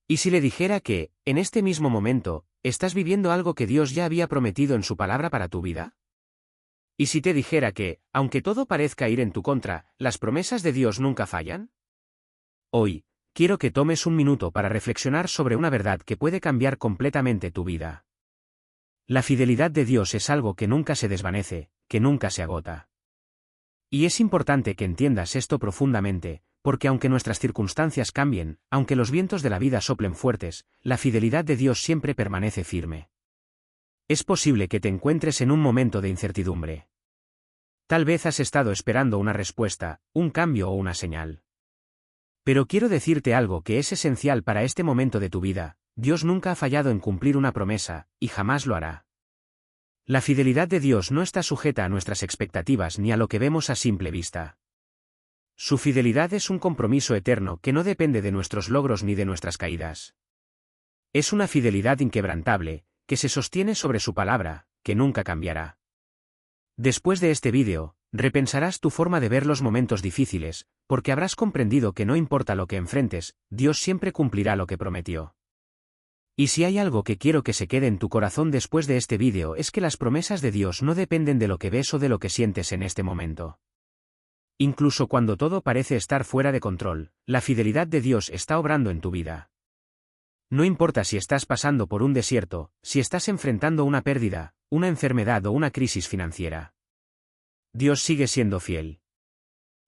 ¿Y si le dijera que, en este mismo momento, estás viviendo algo que Dios ya había prometido en su palabra para tu vida? ¿Y si te dijera que, aunque todo parezca ir en tu contra, las promesas de Dios nunca fallan? Hoy, quiero que tomes un minuto para reflexionar sobre una verdad que puede cambiar completamente tu vida. La fidelidad de Dios es algo que nunca se desvanece, que nunca se agota. Y es importante que entiendas esto profundamente, porque aunque nuestras circunstancias cambien, aunque los vientos de la vida soplen fuertes, la fidelidad de Dios siempre permanece firme. Es posible que te encuentres en un momento de incertidumbre. Tal vez has estado esperando una respuesta, un cambio o una señal. Pero quiero decirte algo que es esencial para este momento de tu vida: Dios nunca ha fallado en cumplir una promesa, y jamás lo hará. La fidelidad de Dios no está sujeta a nuestras expectativas ni a lo que vemos a simple vista. Su fidelidad es un compromiso eterno que no depende de nuestros logros ni de nuestras caídas. Es una fidelidad inquebrantable, que se sostiene sobre su palabra, que nunca cambiará. Después de este vídeo, repensarás tu forma de ver los momentos difíciles, porque habrás comprendido que no importa lo que enfrentes, Dios siempre cumplirá lo que prometió. Y si hay algo que quiero que se quede en tu corazón después de este vídeo, es que las promesas de Dios no dependen de lo que ves o de lo que sientes en este momento. Incluso cuando todo parece estar fuera de control, la fidelidad de Dios está obrando en tu vida. No importa si estás pasando por un desierto, si estás enfrentando una pérdida, una enfermedad o una crisis financiera. Dios sigue siendo fiel.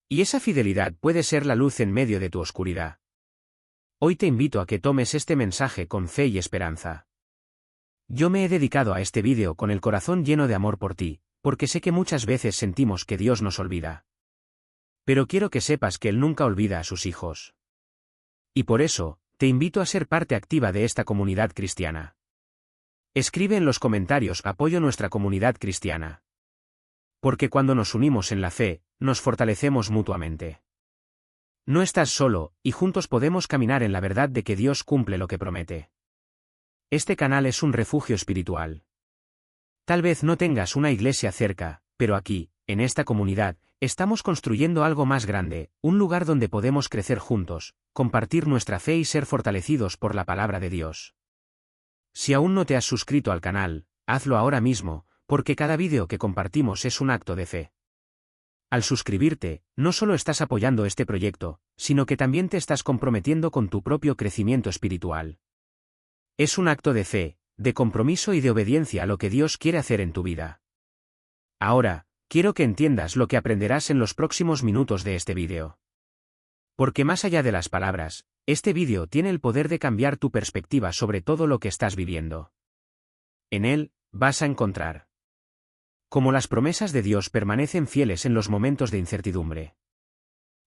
Y esa fidelidad puede ser la luz en medio de tu oscuridad. Hoy te invito a que tomes este mensaje con fe y esperanza. Yo me he dedicado a este vídeo con el corazón lleno de amor por ti, porque sé que muchas veces sentimos que Dios nos olvida. Pero quiero que sepas que Él nunca olvida a sus hijos. Y por eso, te invito a ser parte activa de esta comunidad cristiana. Escribe en los comentarios: apoyo nuestra comunidad cristiana. Porque cuando nos unimos en la fe, nos fortalecemos mutuamente. No estás solo, y juntos podemos caminar en la verdad de que Dios cumple lo que promete. Este canal es un refugio espiritual. Tal vez no tengas una iglesia cerca, pero aquí, en esta comunidad, estamos construyendo algo más grande, un lugar donde podemos crecer juntos, compartir nuestra fe y ser fortalecidos por la palabra de Dios. Si aún no te has suscrito al canal, hazlo ahora mismo, porque cada vídeo que compartimos es un acto de fe. Al suscribirte, no solo estás apoyando este proyecto, sino que también te estás comprometiendo con tu propio crecimiento espiritual. Es un acto de fe, de compromiso y de obediencia a lo que Dios quiere hacer en tu vida. Ahora, quiero que entiendas lo que aprenderás en los próximos minutos de este vídeo. Porque más allá de las palabras, este vídeo tiene el poder de cambiar tu perspectiva sobre todo lo que estás viviendo. En él, vas a encontrar cómo las promesas de Dios permanecen fieles en los momentos de incertidumbre.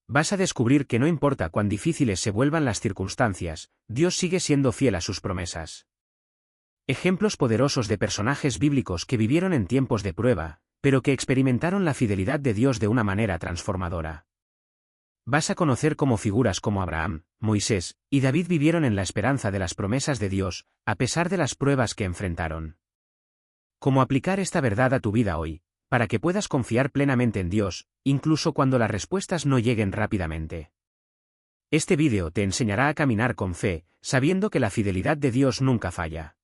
Vas a descubrir que no importa cuán difíciles se vuelvan las circunstancias, Dios sigue siendo fiel a sus promesas. Ejemplos poderosos de personajes bíblicos que vivieron en tiempos de prueba, pero que experimentaron la fidelidad de Dios de una manera transformadora. Vas a conocer cómo figuras como Abraham, Moisés y David vivieron en la esperanza de las promesas de Dios, a pesar de las pruebas que enfrentaron. Cómo aplicar esta verdad a tu vida hoy, para que puedas confiar plenamente en Dios, incluso cuando las respuestas no lleguen rápidamente. Este vídeo te enseñará a caminar con fe, sabiendo que la fidelidad de Dios nunca falla.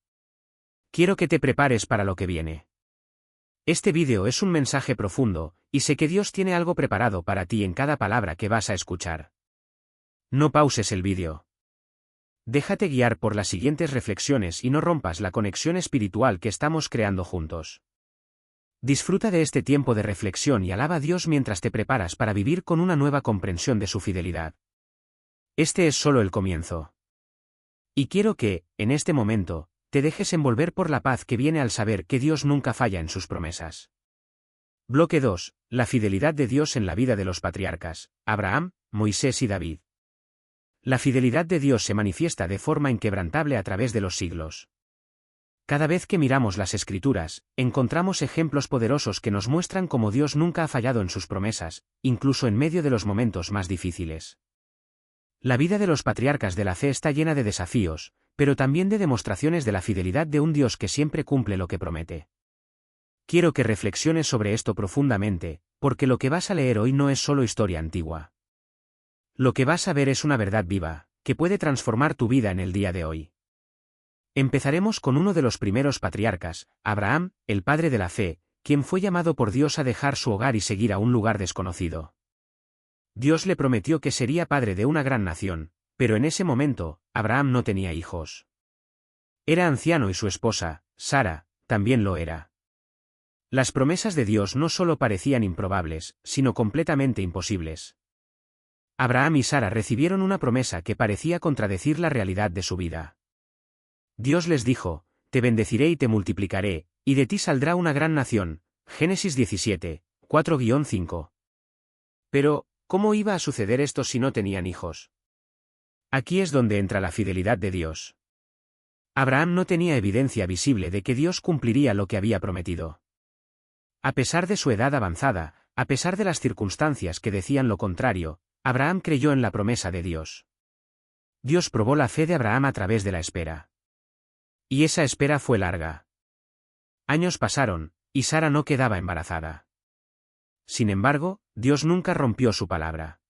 Quiero que te prepares para lo que viene. Este vídeo es un mensaje profundo, y sé que Dios tiene algo preparado para ti en cada palabra que vas a escuchar. No pauses el vídeo. Déjate guiar por las siguientes reflexiones y no rompas la conexión espiritual que estamos creando juntos. Disfruta de este tiempo de reflexión y alaba a Dios mientras te preparas para vivir con una nueva comprensión de su fidelidad. Este es solo el comienzo. Y quiero que, en este momento, te dejes envolver por la paz que viene al saber que Dios nunca falla en sus promesas. Bloque 2. La fidelidad de Dios en la vida de los patriarcas, Abraham, Moisés y David. La fidelidad de Dios se manifiesta de forma inquebrantable a través de los siglos. Cada vez que miramos las Escrituras, encontramos ejemplos poderosos que nos muestran cómo Dios nunca ha fallado en sus promesas, incluso en medio de los momentos más difíciles. La vida de los patriarcas de la fe está llena de desafíos, pero también de demostraciones de la fidelidad de un Dios que siempre cumple lo que promete. Quiero que reflexiones sobre esto profundamente, porque lo que vas a leer hoy no es solo historia antigua. Lo que vas a ver es una verdad viva, que puede transformar tu vida en el día de hoy. Empezaremos con uno de los primeros patriarcas, Abraham, el padre de la fe, quien fue llamado por Dios a dejar su hogar y seguir a un lugar desconocido. Dios le prometió que sería padre de una gran nación, pero en ese momento, Abraham no tenía hijos. Era anciano y su esposa, Sara, también lo era. Las promesas de Dios no solo parecían improbables, sino completamente imposibles. Abraham y Sara recibieron una promesa que parecía contradecir la realidad de su vida. Dios les dijo: te bendeciré y te multiplicaré, y de ti saldrá una gran nación. Génesis 17, 4-5. Pero, ¿cómo iba a suceder esto si no tenían hijos? Aquí es donde entra la fidelidad de Dios. Abraham no tenía evidencia visible de que Dios cumpliría lo que había prometido. A pesar de su edad avanzada, a pesar de las circunstancias que decían lo contrario, Abraham creyó en la promesa de Dios. Dios probó la fe de Abraham a través de la espera. Y esa espera fue larga. Años pasaron, y Sara no quedaba embarazada. Sin embargo, Dios nunca rompió su palabra.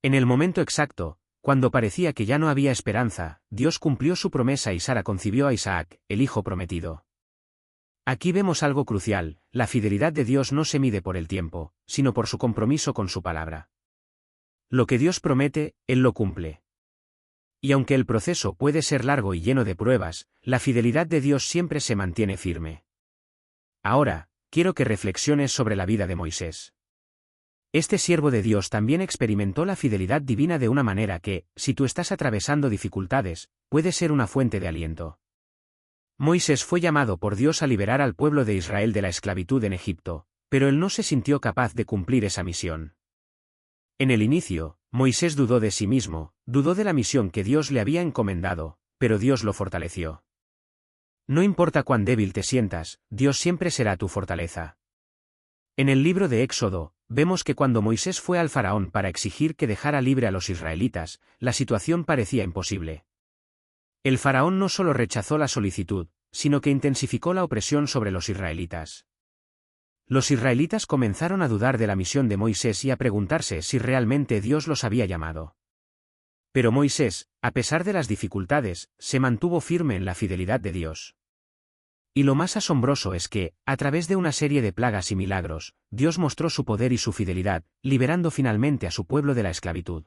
En el momento exacto, cuando parecía que ya no había esperanza, Dios cumplió su promesa y Sara concibió a Isaac, el hijo prometido. Aquí vemos algo crucial: la fidelidad de Dios no se mide por el tiempo, sino por su compromiso con su palabra. Lo que Dios promete, Él lo cumple. Y aunque el proceso puede ser largo y lleno de pruebas, la fidelidad de Dios siempre se mantiene firme. Ahora, quiero que reflexiones sobre la vida de Moisés. Este siervo de Dios también experimentó la fidelidad divina de una manera que, si tú estás atravesando dificultades, puede ser una fuente de aliento. Moisés fue llamado por Dios a liberar al pueblo de Israel de la esclavitud en Egipto, pero él no se sintió capaz de cumplir esa misión. En el inicio, Moisés dudó de sí mismo, dudó de la misión que Dios le había encomendado, pero Dios lo fortaleció. No importa cuán débil te sientas, Dios siempre será tu fortaleza. En el libro de Éxodo, vemos que cuando Moisés fue al faraón para exigir que dejara libre a los israelitas, la situación parecía imposible. El faraón no solo rechazó la solicitud, sino que intensificó la opresión sobre los israelitas. Los israelitas comenzaron a dudar de la misión de Moisés y a preguntarse si realmente Dios los había llamado. Pero Moisés, a pesar de las dificultades, se mantuvo firme en la fidelidad de Dios. Y lo más asombroso es que, a través de una serie de plagas y milagros, Dios mostró su poder y su fidelidad, liberando finalmente a su pueblo de la esclavitud.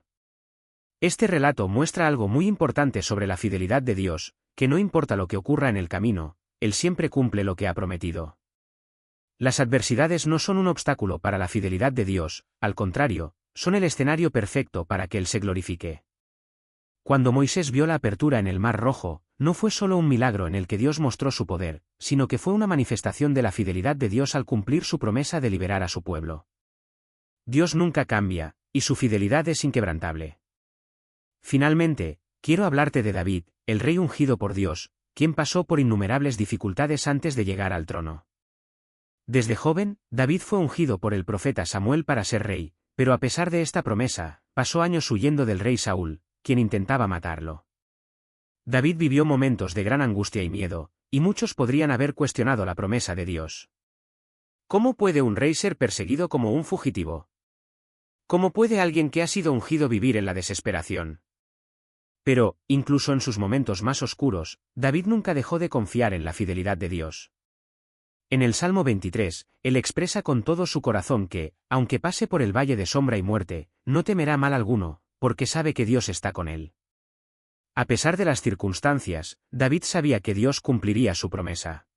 Este relato muestra algo muy importante sobre la fidelidad de Dios, que no importa lo que ocurra en el camino, Él siempre cumple lo que ha prometido. Las adversidades no son un obstáculo para la fidelidad de Dios, al contrario, son el escenario perfecto para que Él se glorifique. Cuando Moisés vio la apertura en el Mar Rojo, no fue solo un milagro en el que Dios mostró su poder, sino que fue una manifestación de la fidelidad de Dios al cumplir su promesa de liberar a su pueblo. Dios nunca cambia, y su fidelidad es inquebrantable. Finalmente, quiero hablarte de David, el rey ungido por Dios, quien pasó por innumerables dificultades antes de llegar al trono. Desde joven, David fue ungido por el profeta Samuel para ser rey, pero a pesar de esta promesa, pasó años huyendo del rey Saúl, quien intentaba matarlo. David vivió momentos de gran angustia y miedo, y muchos podrían haber cuestionado la promesa de Dios. ¿Cómo puede un rey ser perseguido como un fugitivo? ¿Cómo puede alguien que ha sido ungido vivir en la desesperación? Pero, incluso en sus momentos más oscuros, David nunca dejó de confiar en la fidelidad de Dios. En el Salmo 23, él expresa con todo su corazón que, aunque pase por el valle de sombra y muerte, no temerá mal alguno, porque sabe que Dios está con él. A pesar de las circunstancias, David sabía que Dios cumpliría su promesa.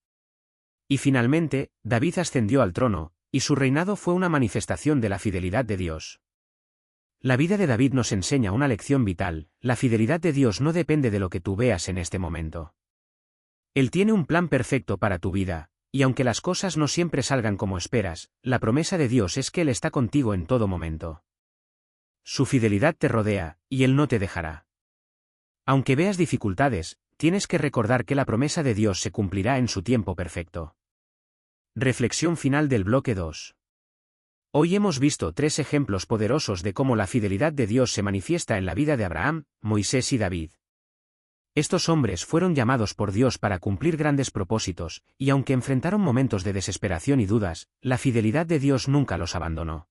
Y finalmente, David ascendió al trono, y su reinado fue una manifestación de la fidelidad de Dios. La vida de David nos enseña una lección vital: la fidelidad de Dios no depende de lo que tú veas en este momento. Él tiene un plan perfecto para tu vida, y aunque las cosas no siempre salgan como esperas, la promesa de Dios es que Él está contigo en todo momento. Su fidelidad te rodea, y Él no te dejará. Aunque veas dificultades, tienes que recordar que la promesa de Dios se cumplirá en su tiempo perfecto. Reflexión final del bloque 2. Hoy hemos visto 3 ejemplos poderosos de cómo la fidelidad de Dios se manifiesta en la vida de Abraham, Moisés y David. Estos hombres fueron llamados por Dios para cumplir grandes propósitos, y aunque enfrentaron momentos de desesperación y dudas, la fidelidad de Dios nunca los abandonó.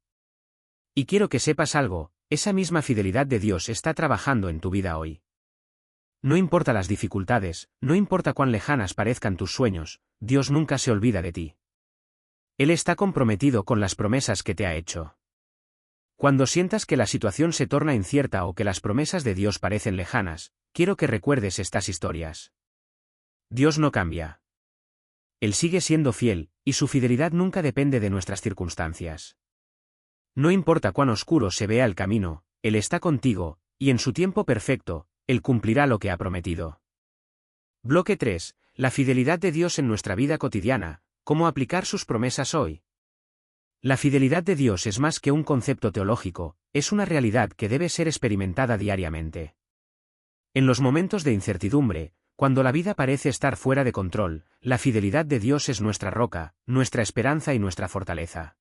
Y quiero que sepas algo: esa misma fidelidad de Dios está trabajando en tu vida hoy. No importa las dificultades, no importa cuán lejanas parezcan tus sueños, Dios nunca se olvida de ti. Él está comprometido con las promesas que te ha hecho. Cuando sientas que la situación se torna incierta o que las promesas de Dios parecen lejanas, quiero que recuerdes estas historias. Dios no cambia. Él sigue siendo fiel, y su fidelidad nunca depende de nuestras circunstancias. No importa cuán oscuro se vea el camino, Él está contigo, y en su tiempo perfecto, Él cumplirá lo que ha prometido. Bloque 3. La fidelidad de Dios en nuestra vida cotidiana. ¿Cómo aplicar sus promesas hoy? La fidelidad de Dios es más que un concepto teológico, es una realidad que debe ser experimentada diariamente. En los momentos de incertidumbre, cuando la vida parece estar fuera de control, la fidelidad de Dios es nuestra roca, nuestra esperanza y nuestra fortaleza.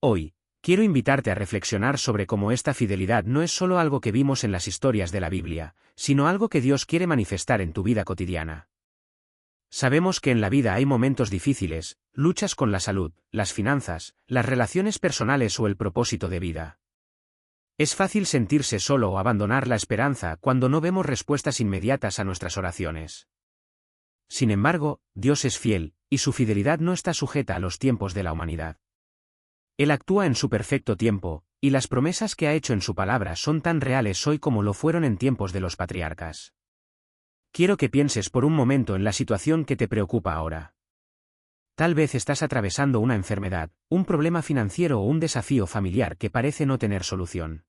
Hoy, quiero invitarte a reflexionar sobre cómo esta fidelidad no es solo algo que vimos en las historias de la Biblia, sino algo que Dios quiere manifestar en tu vida cotidiana. Sabemos que en la vida hay momentos difíciles, luchas con la salud, las finanzas, las relaciones personales o el propósito de vida. Es fácil sentirse solo o abandonar la esperanza cuando no vemos respuestas inmediatas a nuestras oraciones. Sin embargo, Dios es fiel, y su fidelidad no está sujeta a los tiempos de la humanidad. Él actúa en su perfecto tiempo, y las promesas que ha hecho en su palabra son tan reales hoy como lo fueron en tiempos de los patriarcas. Quiero que pienses por un momento en la situación que te preocupa ahora. Tal vez estás atravesando una enfermedad, un problema financiero o un desafío familiar que parece no tener solución.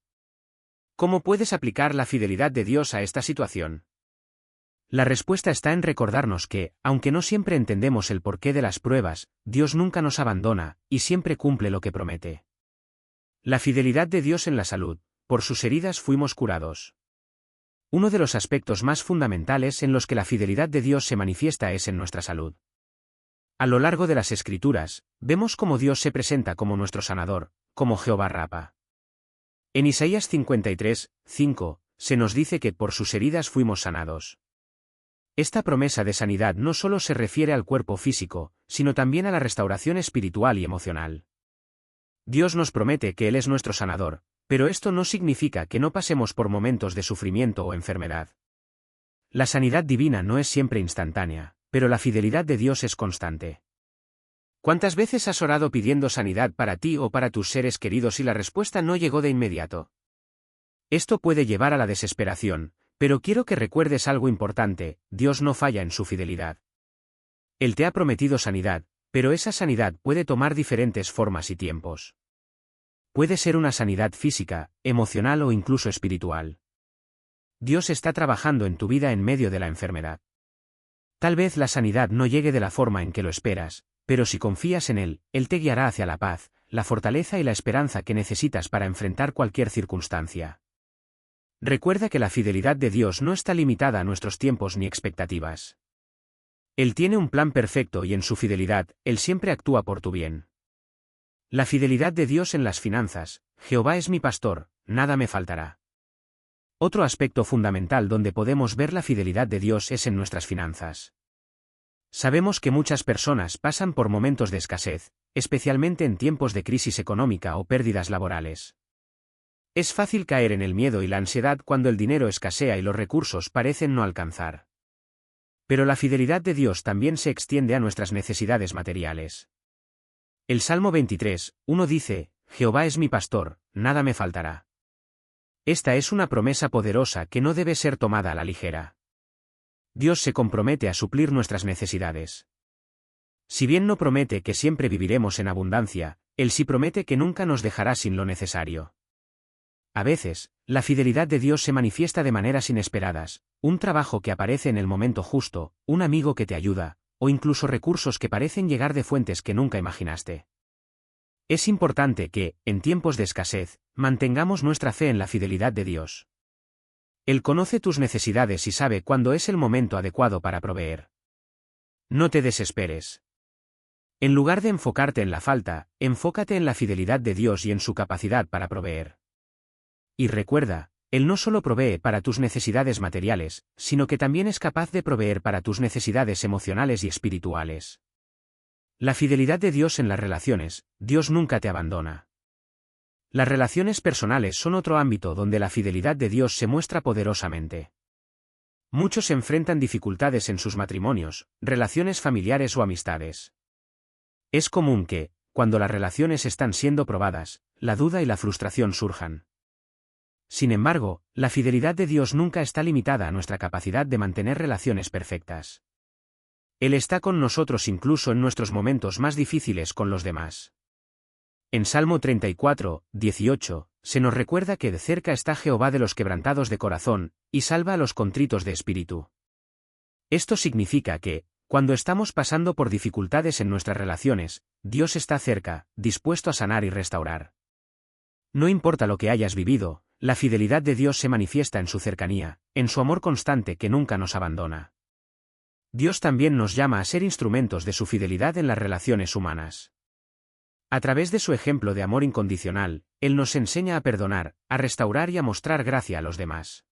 ¿Cómo puedes aplicar la fidelidad de Dios a esta situación? La respuesta está en recordarnos que, aunque no siempre entendemos el porqué de las pruebas, Dios nunca nos abandona, y siempre cumple lo que promete. La fidelidad de Dios en la salud. Por sus heridas fuimos curados. Uno de los aspectos más fundamentales en los que la fidelidad de Dios se manifiesta es en nuestra salud. A lo largo de las Escrituras, vemos cómo Dios se presenta como nuestro sanador, como Jehová Rafa. En Isaías 53, 5, se nos dice que por sus heridas fuimos sanados. Esta promesa de sanidad no solo se refiere al cuerpo físico, sino también a la restauración espiritual y emocional. Dios nos promete que Él es nuestro sanador, pero esto no significa que no pasemos por momentos de sufrimiento o enfermedad. La sanidad divina no es siempre instantánea, pero la fidelidad de Dios es constante. ¿Cuántas veces has orado pidiendo sanidad para ti o para tus seres queridos y la respuesta no llegó de inmediato? Esto puede llevar a la desesperación, pero quiero que recuerdes algo importante: Dios no falla en su fidelidad. Él te ha prometido sanidad, pero esa sanidad puede tomar diferentes formas y tiempos. Puede ser una sanidad física, emocional o incluso espiritual. Dios está trabajando en tu vida en medio de la enfermedad. Tal vez la sanidad no llegue de la forma en que lo esperas, pero si confías en Él, Él te guiará hacia la paz, la fortaleza y la esperanza que necesitas para enfrentar cualquier circunstancia. Recuerda que la fidelidad de Dios no está limitada a nuestros tiempos ni expectativas. Él tiene un plan perfecto y en su fidelidad, Él siempre actúa por tu bien. La fidelidad de Dios en las finanzas. Jehová es mi pastor, nada me faltará. Otro aspecto fundamental donde podemos ver la fidelidad de Dios es en nuestras finanzas. Sabemos que muchas personas pasan por momentos de escasez, especialmente en tiempos de crisis económica o pérdidas laborales. Es fácil caer en el miedo y la ansiedad cuando el dinero escasea y los recursos parecen no alcanzar. Pero la fidelidad de Dios también se extiende a nuestras necesidades materiales. El Salmo 23, 1 dice: Jehová es mi pastor, nada me faltará. Esta es una promesa poderosa que no debe ser tomada a la ligera. Dios se compromete a suplir nuestras necesidades. Si bien no promete que siempre viviremos en abundancia, Él sí promete que nunca nos dejará sin lo necesario. A veces, la fidelidad de Dios se manifiesta de maneras inesperadas: un trabajo que aparece en el momento justo, un amigo que te ayuda, o incluso recursos que parecen llegar de fuentes que nunca imaginaste. Es importante que, en tiempos de escasez, mantengamos nuestra fe en la fidelidad de Dios. Él conoce tus necesidades y sabe cuándo es el momento adecuado para proveer. No te desesperes. En lugar de enfocarte en la falta, enfócate en la fidelidad de Dios y en su capacidad para proveer. Y recuerda, Él no solo provee para tus necesidades materiales, sino que también es capaz de proveer para tus necesidades emocionales y espirituales. La fidelidad de Dios en las relaciones. Dios nunca te abandona. Las relaciones personales son otro ámbito donde la fidelidad de Dios se muestra poderosamente. Muchos enfrentan dificultades en sus matrimonios, relaciones familiares o amistades. Es común que, cuando las relaciones están siendo probadas, la duda y la frustración surjan. Sin embargo, la fidelidad de Dios nunca está limitada a nuestra capacidad de mantener relaciones perfectas. Él está con nosotros incluso en nuestros momentos más difíciles con los demás. En Salmo 34, 18, se nos recuerda que de cerca está Jehová de los quebrantados de corazón, y salva a los contritos de espíritu. Esto significa que, cuando estamos pasando por dificultades en nuestras relaciones, Dios está cerca, dispuesto a sanar y restaurar. No importa lo que hayas vivido, la fidelidad de Dios se manifiesta en su cercanía, en su amor constante que nunca nos abandona. Dios también nos llama a ser instrumentos de su fidelidad en las relaciones humanas. A través de su ejemplo de amor incondicional, Él nos enseña a perdonar, a restaurar y a mostrar gracia a los demás.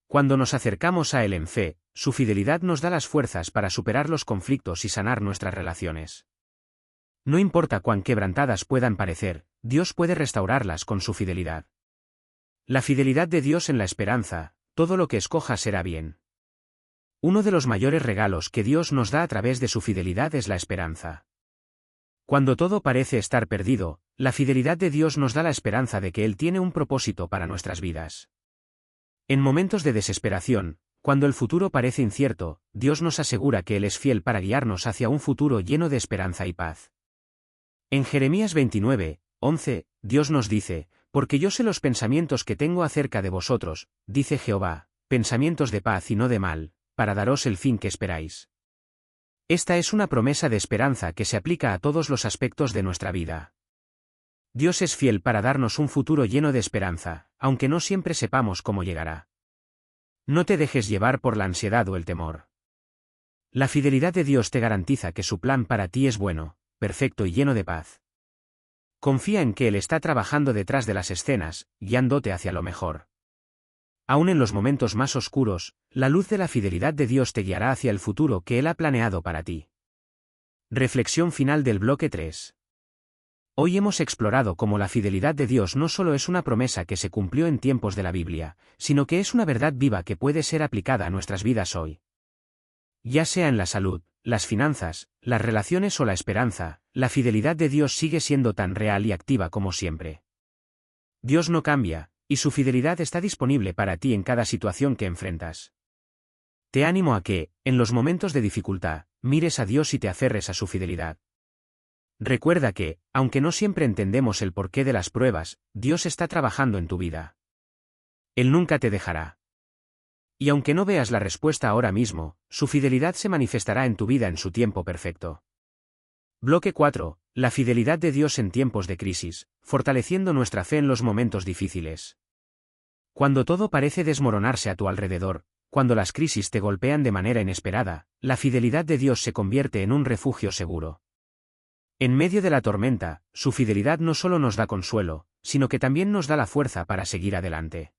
Cuando nos acercamos a Él en fe, su fidelidad nos da las fuerzas para superar los conflictos y sanar nuestras relaciones. No importa cuán quebrantadas puedan parecer, Dios puede restaurarlas con su fidelidad. La fidelidad de Dios en la esperanza, todo lo que escoja será bien. Uno de los mayores regalos que Dios nos da a través de su fidelidad es la esperanza. Cuando todo parece estar perdido, la fidelidad de Dios nos da la esperanza de que Él tiene un propósito para nuestras vidas. En momentos de desesperación, cuando el futuro parece incierto, Dios nos asegura que Él es fiel para guiarnos hacia un futuro lleno de esperanza y paz. En Jeremías 29, 11, Dios nos dice, porque yo sé los pensamientos que tengo acerca de vosotros, dice Jehová, pensamientos de paz y no de mal, para daros el fin que esperáis. Esta es una promesa de esperanza que se aplica a todos los aspectos de nuestra vida. Dios es fiel para darnos un futuro lleno de esperanza, aunque no siempre sepamos cómo llegará. No te dejes llevar por la ansiedad o el temor. La fidelidad de Dios te garantiza que su plan para ti es bueno, perfecto y lleno de paz. Confía en que Él está trabajando detrás de las escenas, guiándote hacia lo mejor. Aún en los momentos más oscuros, la luz de la fidelidad de Dios te guiará hacia el futuro que Él ha planeado para ti. Reflexión final del bloque 3. Hoy hemos explorado cómo la fidelidad de Dios no solo es una promesa que se cumplió en tiempos de la Biblia, sino que es una verdad viva que puede ser aplicada a nuestras vidas hoy. Ya sea en la salud, las finanzas, las relaciones o la esperanza, la fidelidad de Dios sigue siendo tan real y activa como siempre. Dios no cambia, y su fidelidad está disponible para ti en cada situación que enfrentas. Te animo a que, en los momentos de dificultad, mires a Dios y te aferres a su fidelidad. Recuerda que, aunque no siempre entendemos el porqué de las pruebas, Dios está trabajando en tu vida. Él nunca te dejará. Y aunque no veas la respuesta ahora mismo, su fidelidad se manifestará en tu vida en su tiempo perfecto. Bloque 4. La fidelidad de Dios en tiempos de crisis, fortaleciendo nuestra fe en los momentos difíciles. Cuando todo parece desmoronarse a tu alrededor, cuando las crisis te golpean de manera inesperada, la fidelidad de Dios se convierte en un refugio seguro. En medio de la tormenta, su fidelidad no solo nos da consuelo, sino que también nos da la fuerza para seguir adelante.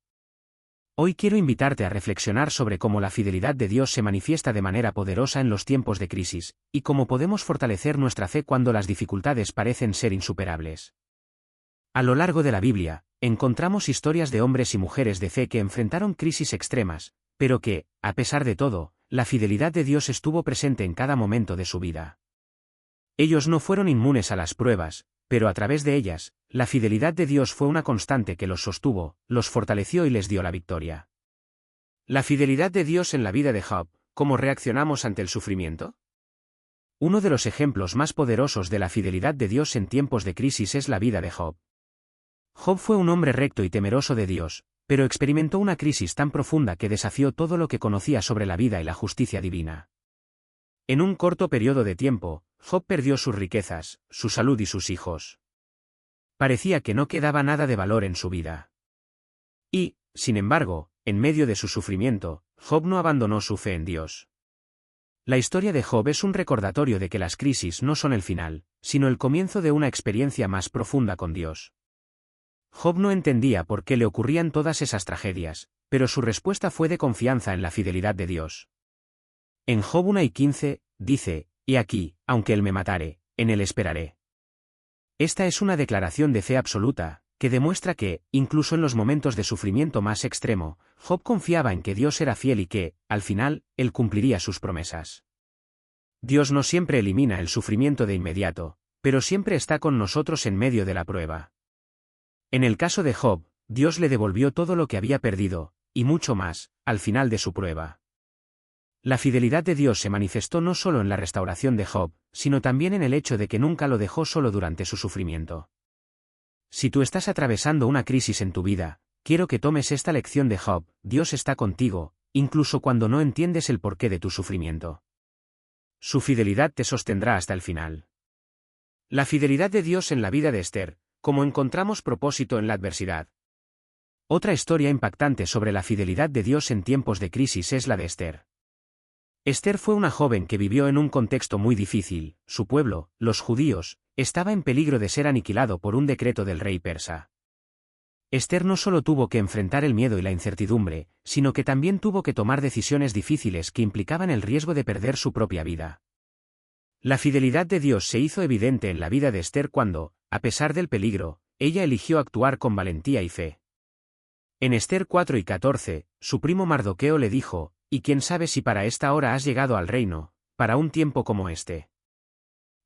Hoy quiero invitarte a reflexionar sobre cómo la fidelidad de Dios se manifiesta de manera poderosa en los tiempos de crisis, y cómo podemos fortalecer nuestra fe cuando las dificultades parecen ser insuperables. A lo largo de la Biblia, encontramos historias de hombres y mujeres de fe que enfrentaron crisis extremas, pero que, a pesar de todo, la fidelidad de Dios estuvo presente en cada momento de su vida. Ellos no fueron inmunes a las pruebas, pero a través de ellas, la fidelidad de Dios fue una constante que los sostuvo, los fortaleció y les dio la victoria. La fidelidad de Dios en la vida de Job, ¿cómo reaccionamos ante el sufrimiento? Uno de los ejemplos más poderosos de la fidelidad de Dios en tiempos de crisis es la vida de Job. Job fue un hombre recto y temeroso de Dios, pero experimentó una crisis tan profunda que desafió todo lo que conocía sobre la vida y la justicia divina. En un corto periodo de tiempo, Job perdió sus riquezas, su salud y sus hijos. Parecía que no quedaba nada de valor en su vida. Y, sin embargo, en medio de su sufrimiento, Job no abandonó su fe en Dios. La historia de Job es un recordatorio de que las crisis no son el final, sino el comienzo de una experiencia más profunda con Dios. Job no entendía por qué le ocurrían todas esas tragedias, pero su respuesta fue de confianza en la fidelidad de Dios. En Job 1:15, dice, «He aquí, aunque él me matare, en él esperaré». Esta es una declaración de fe absoluta, que demuestra que, incluso en los momentos de sufrimiento más extremo, Job confiaba en que Dios era fiel y que, al final, él cumpliría sus promesas. Dios no siempre elimina el sufrimiento de inmediato, pero siempre está con nosotros en medio de la prueba. En el caso de Job, Dios le devolvió todo lo que había perdido, y mucho más, al final de su prueba. La fidelidad de Dios se manifestó no solo en la restauración de Job, sino también en el hecho de que nunca lo dejó solo durante su sufrimiento. Si tú estás atravesando una crisis en tu vida, quiero que tomes esta lección de Job: Dios está contigo, incluso cuando no entiendes el porqué de tu sufrimiento. Su fidelidad te sostendrá hasta el final. La fidelidad de Dios en la vida de Esther, como encontramos propósito en la adversidad. Otra historia impactante sobre la fidelidad de Dios en tiempos de crisis es la de Esther. Esther fue una joven que vivió en un contexto muy difícil. Su pueblo, los judíos, estaba en peligro de ser aniquilado por un decreto del rey persa. Esther no solo tuvo que enfrentar el miedo y la incertidumbre, sino que también tuvo que tomar decisiones difíciles que implicaban el riesgo de perder su propia vida. La fidelidad de Dios se hizo evidente en la vida de Esther cuando, a pesar del peligro, ella eligió actuar con valentía y fe. En Esther 4:14, su primo Mardoqueo le dijo: «¿Y quién sabe si para esta hora has llegado al reino, para un tiempo como este?».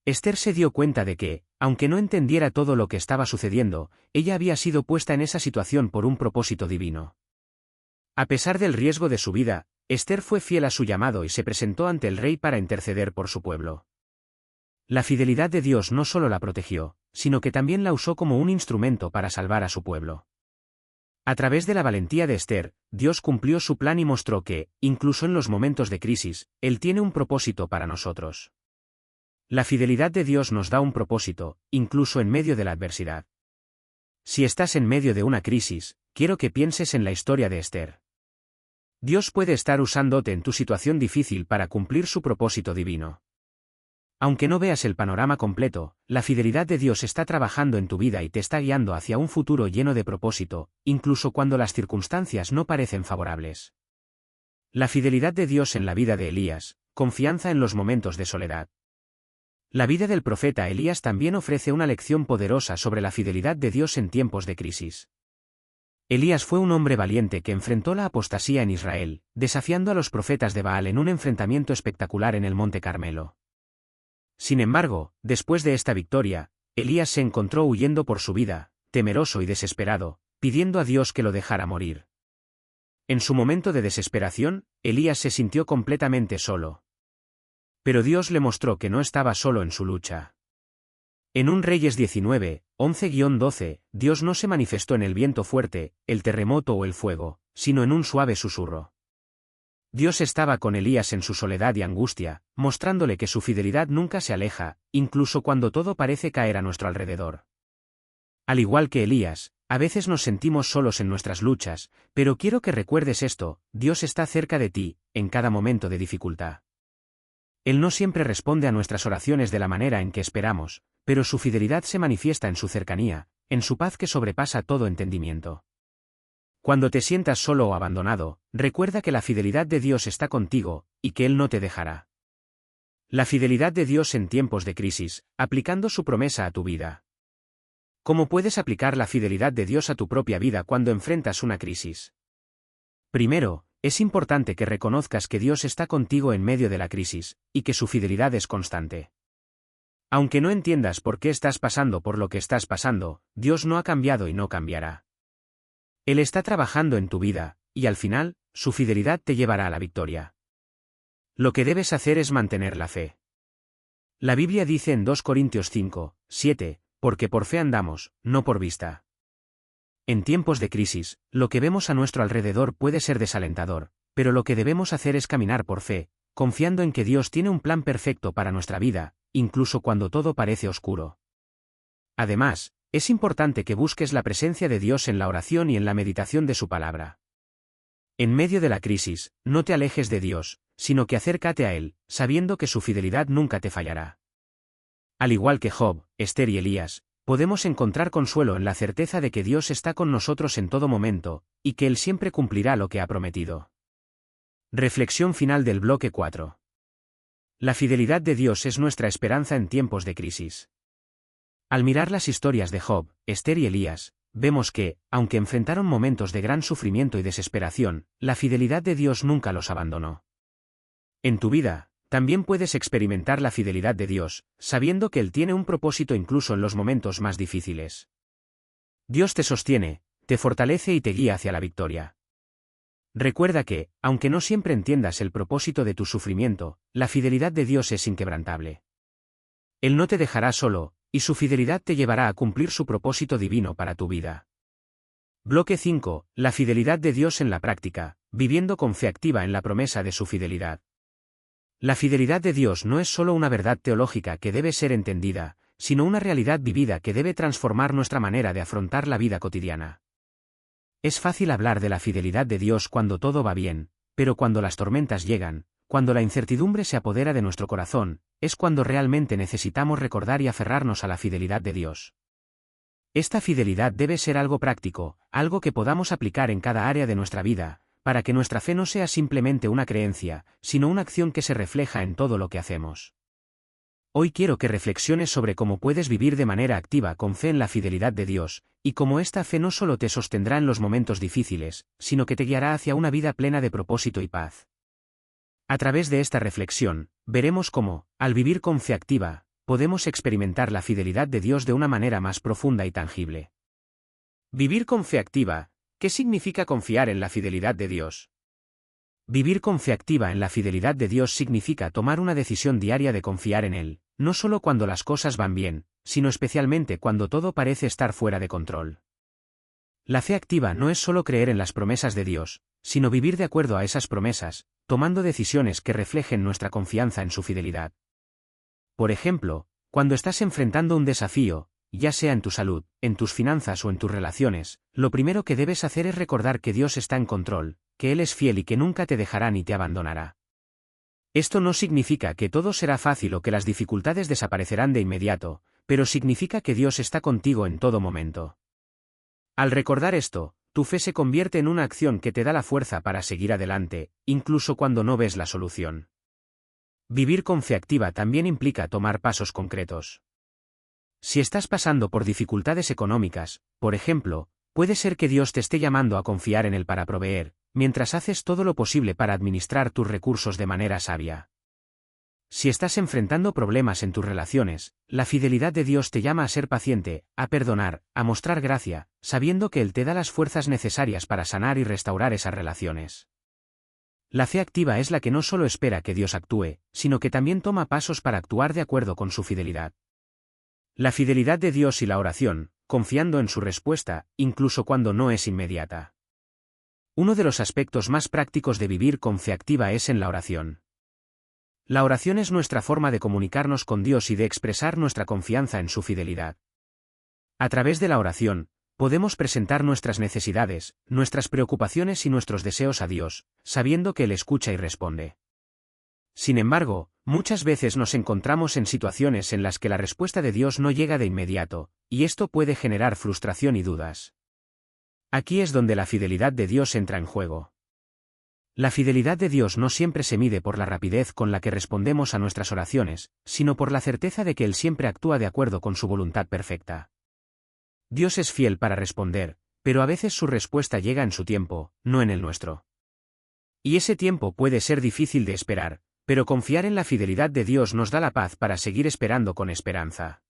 Esther se dio cuenta de que, aunque no entendiera todo lo que estaba sucediendo, ella había sido puesta en esa situación por un propósito divino. A pesar del riesgo de su vida, Esther fue fiel a su llamado y se presentó ante el rey para interceder por su pueblo. La fidelidad de Dios no solo la protegió, sino que también la usó como un instrumento para salvar a su pueblo. A través de la valentía de Esther, Dios cumplió su plan y mostró que, incluso en los momentos de crisis, Él tiene un propósito para nosotros. La fidelidad de Dios nos da un propósito, incluso en medio de la adversidad. Si estás en medio de una crisis, quiero que pienses en la historia de Esther. Dios puede estar usándote en tu situación difícil para cumplir su propósito divino. Aunque no veas el panorama completo, la fidelidad de Dios está trabajando en tu vida y te está guiando hacia un futuro lleno de propósito, incluso cuando las circunstancias no parecen favorables. La fidelidad de Dios en la vida de Elías, confianza en los momentos de soledad. La vida del profeta Elías también ofrece una lección poderosa sobre la fidelidad de Dios en tiempos de crisis. Elías fue un hombre valiente que enfrentó la apostasía en Israel, desafiando a los profetas de Baal en un enfrentamiento espectacular en el Monte Carmelo. Sin embargo, después de esta victoria, Elías se encontró huyendo por su vida, temeroso y desesperado, pidiendo a Dios que lo dejara morir. En su momento de desesperación, Elías se sintió completamente solo. Pero Dios le mostró que no estaba solo en su lucha. En 1 Reyes 19, 11-12, Dios no se manifestó en el viento fuerte, el terremoto o el fuego, sino en un suave susurro. Dios estaba con Elías en su soledad y angustia, mostrándole que su fidelidad nunca se aleja, incluso cuando todo parece caer a nuestro alrededor. Al igual que Elías, a veces nos sentimos solos en nuestras luchas, pero quiero que recuerdes esto: Dios está cerca de ti, en cada momento de dificultad. Él no siempre responde a nuestras oraciones de la manera en que esperamos, pero su fidelidad se manifiesta en su cercanía, en su paz que sobrepasa todo entendimiento. Cuando te sientas solo o abandonado, recuerda que la fidelidad de Dios está contigo, y que Él no te dejará. La fidelidad de Dios en tiempos de crisis, aplicando su promesa a tu vida. ¿Cómo puedes aplicar la fidelidad de Dios a tu propia vida cuando enfrentas una crisis? Primero, es importante que reconozcas que Dios está contigo en medio de la crisis, y que su fidelidad es constante. Aunque no entiendas por qué estás pasando por lo que estás pasando, Dios no ha cambiado y no cambiará. Él está trabajando en tu vida, y al final, su fidelidad te llevará a la victoria. Lo que debes hacer es mantener la fe. La Biblia dice en 2 Corintios 5, 7, porque por fe andamos, no por vista. En tiempos de crisis, lo que vemos a nuestro alrededor puede ser desalentador, pero lo que debemos hacer es caminar por fe, confiando en que Dios tiene un plan perfecto para nuestra vida, incluso cuando todo parece oscuro. Además, es importante que busques la presencia de Dios en la oración y en la meditación de su palabra. En medio de la crisis, no te alejes de Dios, sino que acércate a Él, sabiendo que su fidelidad nunca te fallará. Al igual que Job, Esther y Elías, podemos encontrar consuelo en la certeza de que Dios está con nosotros en todo momento, y que Él siempre cumplirá lo que ha prometido. Reflexión final del bloque 4. La fidelidad de Dios es nuestra esperanza en tiempos de crisis. Al mirar las historias de Job, Esther y Elías, vemos que, aunque enfrentaron momentos de gran sufrimiento y desesperación, la fidelidad de Dios nunca los abandonó. En tu vida, también puedes experimentar la fidelidad de Dios, sabiendo que Él tiene un propósito incluso en los momentos más difíciles. Dios te sostiene, te fortalece y te guía hacia la victoria. Recuerda que, aunque no siempre entiendas el propósito de tu sufrimiento, la fidelidad de Dios es inquebrantable. Él no te dejará solo, y su fidelidad te llevará a cumplir su propósito divino para tu vida. Bloque 5. La fidelidad de Dios en la práctica, viviendo con fe activa en la promesa de su fidelidad. La fidelidad de Dios no es solo una verdad teológica que debe ser entendida, sino una realidad vivida que debe transformar nuestra manera de afrontar la vida cotidiana. Es fácil hablar de la fidelidad de Dios cuando todo va bien, pero cuando las tormentas llegan, cuando la incertidumbre se apodera de nuestro corazón, es cuando realmente necesitamos recordar y aferrarnos a la fidelidad de Dios. Esta fidelidad debe ser algo práctico, algo que podamos aplicar en cada área de nuestra vida, para que nuestra fe no sea simplemente una creencia, sino una acción que se refleja en todo lo que hacemos. Hoy quiero que reflexiones sobre cómo puedes vivir de manera activa con fe en la fidelidad de Dios, y cómo esta fe no solo te sostendrá en los momentos difíciles, sino que te guiará hacia una vida plena de propósito y paz. A través de esta reflexión, veremos cómo, al vivir con fe activa, podemos experimentar la fidelidad de Dios de una manera más profunda y tangible. Vivir con fe activa, ¿qué significa confiar en la fidelidad de Dios? Vivir con fe activa en la fidelidad de Dios significa tomar una decisión diaria de confiar en Él, no solo cuando las cosas van bien, sino especialmente cuando todo parece estar fuera de control. La fe activa no es solo creer en las promesas de Dios, sino vivir de acuerdo a esas promesas, tomando decisiones que reflejen nuestra confianza en su fidelidad. Por ejemplo, cuando estás enfrentando un desafío, ya sea en tu salud, en tus finanzas o en tus relaciones, lo primero que debes hacer es recordar que Dios está en control, que Él es fiel y que nunca te dejará ni te abandonará. Esto no significa que todo será fácil o que las dificultades desaparecerán de inmediato, pero significa que Dios está contigo en todo momento. Al recordar esto, tu fe se convierte en una acción que te da la fuerza para seguir adelante, incluso cuando no ves la solución. Vivir con fe activa también implica tomar pasos concretos. Si estás pasando por dificultades económicas, por ejemplo, puede ser que Dios te esté llamando a confiar en Él para proveer, mientras haces todo lo posible para administrar tus recursos de manera sabia. Si estás enfrentando problemas en tus relaciones, la fidelidad de Dios te llama a ser paciente, a perdonar, a mostrar gracia, sabiendo que Él te da las fuerzas necesarias para sanar y restaurar esas relaciones. La fe activa es la que no solo espera que Dios actúe, sino que también toma pasos para actuar de acuerdo con su fidelidad. La fidelidad de Dios y la oración, confiando en su respuesta, incluso cuando no es inmediata. Uno de los aspectos más prácticos de vivir con fe activa es en la oración. La oración es nuestra forma de comunicarnos con Dios y de expresar nuestra confianza en su fidelidad. A través de la oración, podemos presentar nuestras necesidades, nuestras preocupaciones y nuestros deseos a Dios, sabiendo que Él escucha y responde. Sin embargo, muchas veces nos encontramos en situaciones en las que la respuesta de Dios no llega de inmediato, y esto puede generar frustración y dudas. Aquí es donde la fidelidad de Dios entra en juego. La fidelidad de Dios no siempre se mide por la rapidez con la que respondemos a nuestras oraciones, sino por la certeza de que Él siempre actúa de acuerdo con su voluntad perfecta. Dios es fiel para responder, pero a veces su respuesta llega en su tiempo, no en el nuestro. Y ese tiempo puede ser difícil de esperar, pero confiar en la fidelidad de Dios nos da la paz para seguir esperando con esperanza.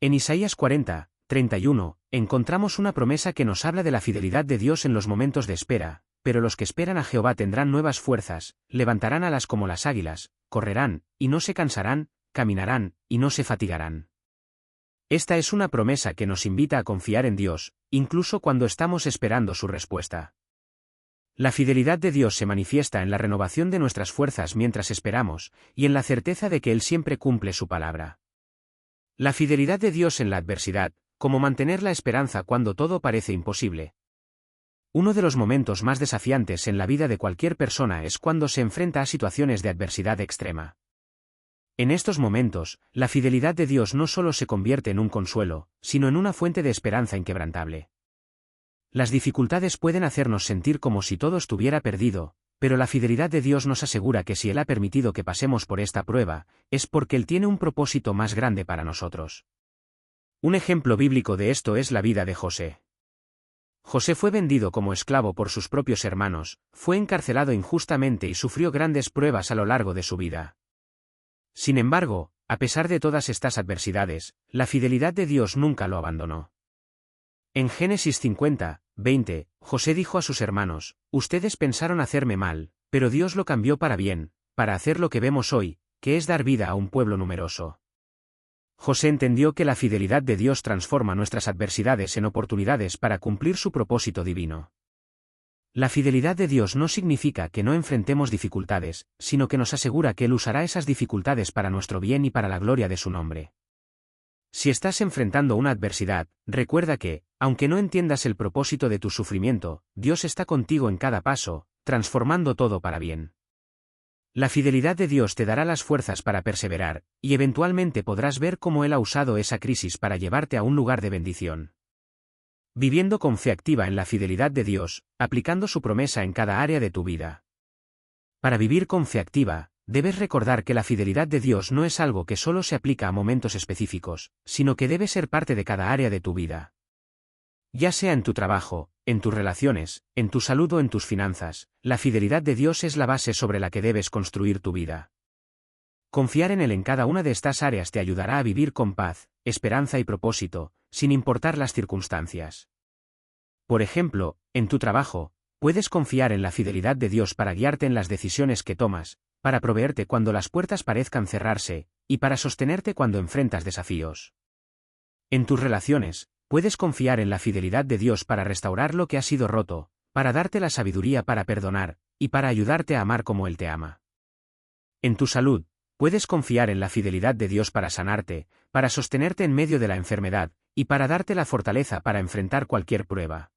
En Isaías 40, 31, encontramos una promesa que nos habla de la fidelidad de Dios en los momentos de espera, pero los que esperan a Jehová tendrán nuevas fuerzas, levantarán alas como las águilas, correrán, y no se cansarán, caminarán, y no se fatigarán. Esta es una promesa que nos invita a confiar en Dios, incluso cuando estamos esperando su respuesta. La fidelidad de Dios se manifiesta en la renovación de nuestras fuerzas mientras esperamos, y en la certeza de que Él siempre cumple su palabra. La fidelidad de Dios en la adversidad, como mantener la esperanza cuando todo parece imposible. Uno de los momentos más desafiantes en la vida de cualquier persona es cuando se enfrenta a situaciones de adversidad extrema. En estos momentos, la fidelidad de Dios no solo se convierte en un consuelo, sino en una fuente de esperanza inquebrantable. Las dificultades pueden hacernos sentir como si todo estuviera perdido, pero la fidelidad de Dios nos asegura que si Él ha permitido que pasemos por esta prueba, es porque Él tiene un propósito más grande para nosotros. Un ejemplo bíblico de esto es la vida de José. José fue vendido como esclavo por sus propios hermanos, fue encarcelado injustamente y sufrió grandes pruebas a lo largo de su vida. Sin embargo, a pesar de todas estas adversidades, la fidelidad de Dios nunca lo abandonó. En Génesis 50, 20, José dijo a sus hermanos: «Ustedes pensaron hacerme mal, pero Dios lo cambió para bien, para hacer lo que vemos hoy, que es dar vida a un pueblo numeroso». José entendió que la fidelidad de Dios transforma nuestras adversidades en oportunidades para cumplir su propósito divino. La fidelidad de Dios no significa que no enfrentemos dificultades, sino que nos asegura que Él usará esas dificultades para nuestro bien y para la gloria de su nombre. Si estás enfrentando una adversidad, recuerda que, aunque no entiendas el propósito de tu sufrimiento, Dios está contigo en cada paso, transformando todo para bien. La fidelidad de Dios te dará las fuerzas para perseverar, y eventualmente podrás ver cómo Él ha usado esa crisis para llevarte a un lugar de bendición. Viviendo con fe activa en la fidelidad de Dios, aplicando su promesa en cada área de tu vida. Para vivir con fe activa, debes recordar que la fidelidad de Dios no es algo que solo se aplica a momentos específicos, sino que debe ser parte de cada área de tu vida. Ya sea en tu trabajo, en tus relaciones, en tu salud o en tus finanzas, la fidelidad de Dios es la base sobre la que debes construir tu vida. Confiar en Él en cada una de estas áreas te ayudará a vivir con paz, esperanza y propósito, sin importar las circunstancias. Por ejemplo, en tu trabajo, puedes confiar en la fidelidad de Dios para guiarte en las decisiones que tomas, para proveerte cuando las puertas parezcan cerrarse, y para sostenerte cuando enfrentas desafíos. En tus relaciones, puedes confiar en la fidelidad de Dios para restaurar lo que ha sido roto, para darte la sabiduría para perdonar, y para ayudarte a amar como Él te ama. En tu salud, puedes confiar en la fidelidad de Dios para sanarte, para sostenerte en medio de la enfermedad, y para darte la fortaleza para enfrentar cualquier prueba.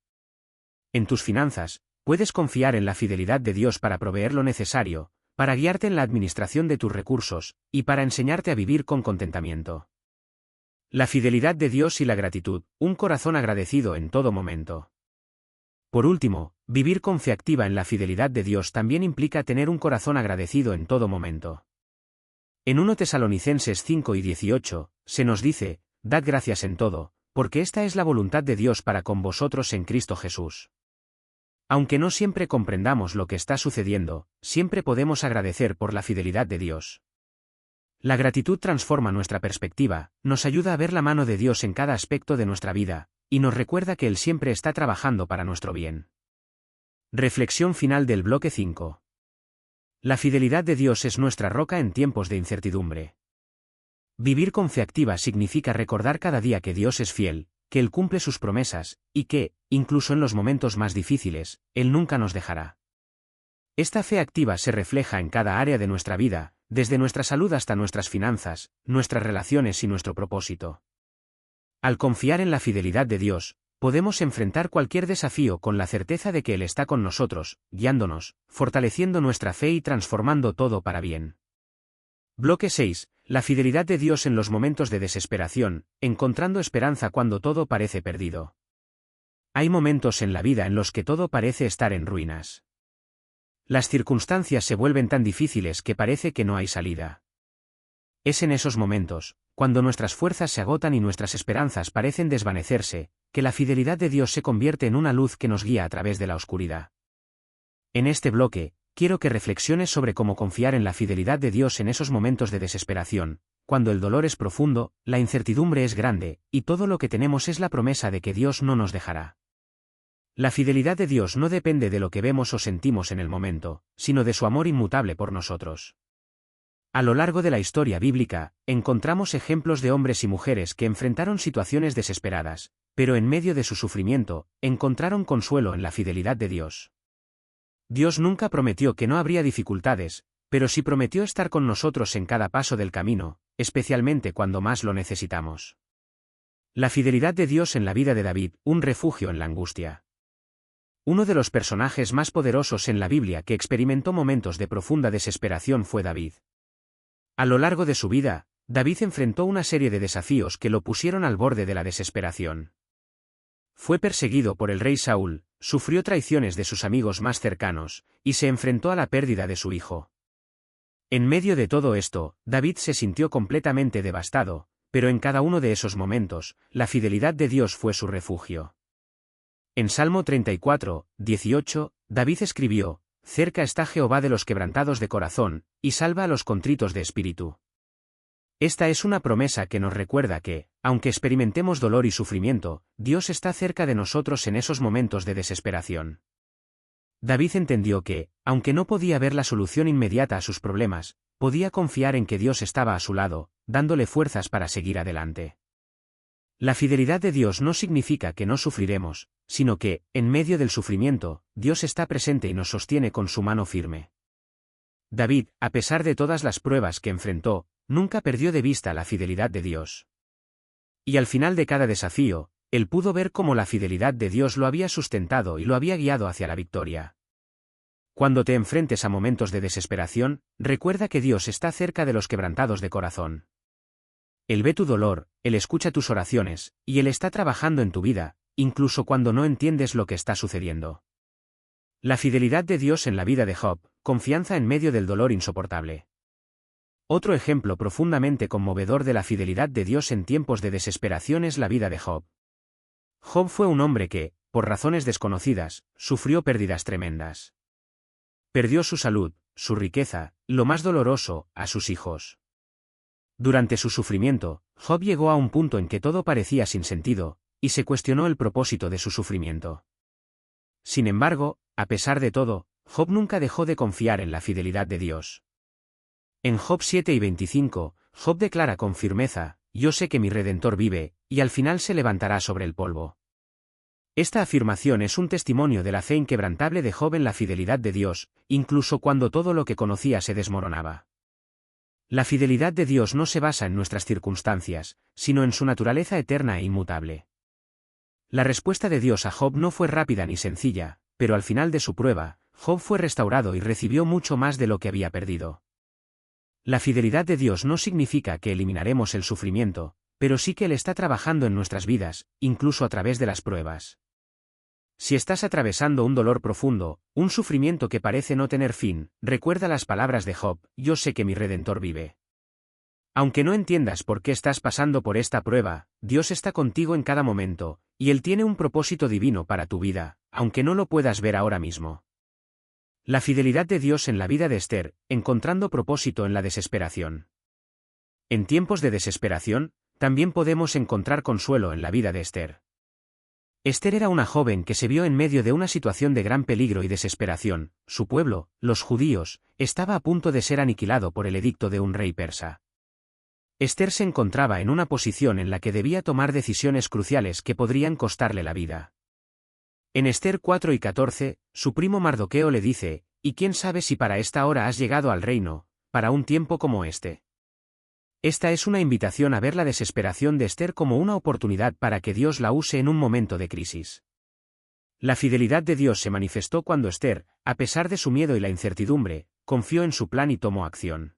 En tus finanzas, puedes confiar en la fidelidad de Dios para proveer lo necesario, para guiarte en la administración de tus recursos, y para enseñarte a vivir con contentamiento. La fidelidad de Dios y la gratitud, un corazón agradecido en todo momento. Por último, vivir con fe activa en la fidelidad de Dios también implica tener un corazón agradecido en todo momento. En 1 Tesalonicenses 5 y 18, se nos dice: «Dad gracias en todo, porque esta es la voluntad de Dios para con vosotros en Cristo Jesús». Aunque no siempre comprendamos lo que está sucediendo, siempre podemos agradecer por la fidelidad de Dios. La gratitud transforma nuestra perspectiva, nos ayuda a ver la mano de Dios en cada aspecto de nuestra vida, y nos recuerda que Él siempre está trabajando para nuestro bien. Reflexión final del bloque 5. La fidelidad de Dios es nuestra roca en tiempos de incertidumbre. Vivir con fe activa significa recordar cada día que Dios es fiel, que Él cumple sus promesas, y que, incluso en los momentos más difíciles, Él nunca nos dejará. Esta fe activa se refleja en cada área de nuestra vida, desde nuestra salud hasta nuestras finanzas, nuestras relaciones y nuestro propósito. Al confiar en la fidelidad de Dios, podemos enfrentar cualquier desafío con la certeza de que Él está con nosotros, guiándonos, fortaleciendo nuestra fe y transformando todo para bien. Bloque 6. La fidelidad de Dios en los momentos de desesperación, encontrando esperanza cuando todo parece perdido. Hay momentos en la vida en los que todo parece estar en ruinas. Las circunstancias se vuelven tan difíciles que parece que no hay salida. Es en esos momentos, cuando nuestras fuerzas se agotan y nuestras esperanzas parecen desvanecerse, que la fidelidad de Dios se convierte en una luz que nos guía a través de la oscuridad. En este bloque, quiero que reflexiones sobre cómo confiar en la fidelidad de Dios en esos momentos de desesperación, cuando el dolor es profundo, la incertidumbre es grande, y todo lo que tenemos es la promesa de que Dios no nos dejará. La fidelidad de Dios no depende de lo que vemos o sentimos en el momento, sino de su amor inmutable por nosotros. A lo largo de la historia bíblica, encontramos ejemplos de hombres y mujeres que enfrentaron situaciones desesperadas, pero en medio de su sufrimiento, encontraron consuelo en la fidelidad de Dios. Dios nunca prometió que no habría dificultades, pero sí prometió estar con nosotros en cada paso del camino, especialmente cuando más lo necesitamos. La fidelidad de Dios en la vida de David, un refugio en la angustia. Uno de los personajes más poderosos en la Biblia que experimentó momentos de profunda desesperación fue David. A lo largo de su vida, David enfrentó una serie de desafíos que lo pusieron al borde de la desesperación. Fue perseguido por el rey Saúl, sufrió traiciones de sus amigos más cercanos, y se enfrentó a la pérdida de su hijo. En medio de todo esto, David se sintió completamente devastado, pero en cada uno de esos momentos, la fidelidad de Dios fue su refugio. En Salmo 34, 18, David escribió: «Cerca está Jehová de los quebrantados de corazón, y salva a los contritos de espíritu». Esta es una promesa que nos recuerda que, aunque experimentemos dolor y sufrimiento, Dios está cerca de nosotros en esos momentos de desesperación. David entendió que, aunque no podía ver la solución inmediata a sus problemas, podía confiar en que Dios estaba a su lado, dándole fuerzas para seguir adelante. La fidelidad de Dios no significa que no sufriremos, sino que, en medio del sufrimiento, Dios está presente y nos sostiene con su mano firme. David, a pesar de todas las pruebas que enfrentó, nunca perdió de vista la fidelidad de Dios. Y al final de cada desafío, él pudo ver cómo la fidelidad de Dios lo había sustentado y lo había guiado hacia la victoria. Cuando te enfrentes a momentos de desesperación, recuerda que Dios está cerca de los quebrantados de corazón. Él ve tu dolor, Él escucha tus oraciones, y Él está trabajando en tu vida, incluso cuando no entiendes lo que está sucediendo. La fidelidad de Dios en la vida de Job, confianza en medio del dolor insoportable. Otro ejemplo profundamente conmovedor de la fidelidad de Dios en tiempos de desesperación es la vida de Job. Job fue un hombre que, por razones desconocidas, sufrió pérdidas tremendas. Perdió su salud, su riqueza, lo más doloroso, a sus hijos. Durante su sufrimiento, Job llegó a un punto en que todo parecía sin sentido, y se cuestionó el propósito de su sufrimiento. Sin embargo, a pesar de todo, Job nunca dejó de confiar en la fidelidad de Dios. En Job 7 y 25, Job declara con firmeza: «Yo sé que mi Redentor vive, y al final se levantará sobre el polvo». Esta afirmación es un testimonio de la fe inquebrantable de Job en la fidelidad de Dios, incluso cuando todo lo que conocía se desmoronaba. La fidelidad de Dios no se basa en nuestras circunstancias, sino en su naturaleza eterna e inmutable. La respuesta de Dios a Job no fue rápida ni sencilla, pero al final de su prueba, Job fue restaurado y recibió mucho más de lo que había perdido. La fidelidad de Dios no significa que eliminaremos el sufrimiento, pero sí que Él está trabajando en nuestras vidas, incluso a través de las pruebas. Si estás atravesando un dolor profundo, un sufrimiento que parece no tener fin, recuerda las palabras de Job: «Yo sé que mi Redentor vive». Aunque no entiendas por qué estás pasando por esta prueba, Dios está contigo en cada momento, y Él tiene un propósito divino para tu vida, aunque no lo puedas ver ahora mismo. La fidelidad de Dios en la vida de Esther, encontrando propósito en la desesperación. En tiempos de desesperación, también podemos encontrar consuelo en la vida de Esther. Esther era una joven que se vio en medio de una situación de gran peligro y desesperación. Su pueblo, los judíos, estaba a punto de ser aniquilado por el edicto de un rey persa. Esther se encontraba en una posición en la que debía tomar decisiones cruciales que podrían costarle la vida. En Esther 4 y 14, su primo Mardoqueo le dice: «¿Y quién sabe si para esta hora has llegado al reino, para un tiempo como este?». Esta es una invitación a ver la desesperación de Esther como una oportunidad para que Dios la use en un momento de crisis. La fidelidad de Dios se manifestó cuando Esther, a pesar de su miedo y la incertidumbre, confió en su plan y tomó acción.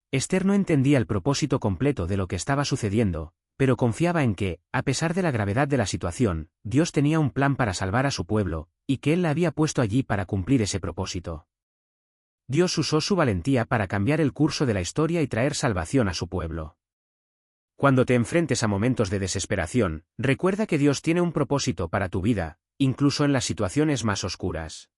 Esther no entendía el propósito completo de lo que estaba sucediendo, pero confiaba en que, a pesar de la gravedad de la situación, Dios tenía un plan para salvar a su pueblo, y que Él la había puesto allí para cumplir ese propósito. Dios usó su valentía para cambiar el curso de la historia y traer salvación a su pueblo. Cuando te enfrentes a momentos de desesperación, recuerda que Dios tiene un propósito para tu vida, incluso en las situaciones más oscuras.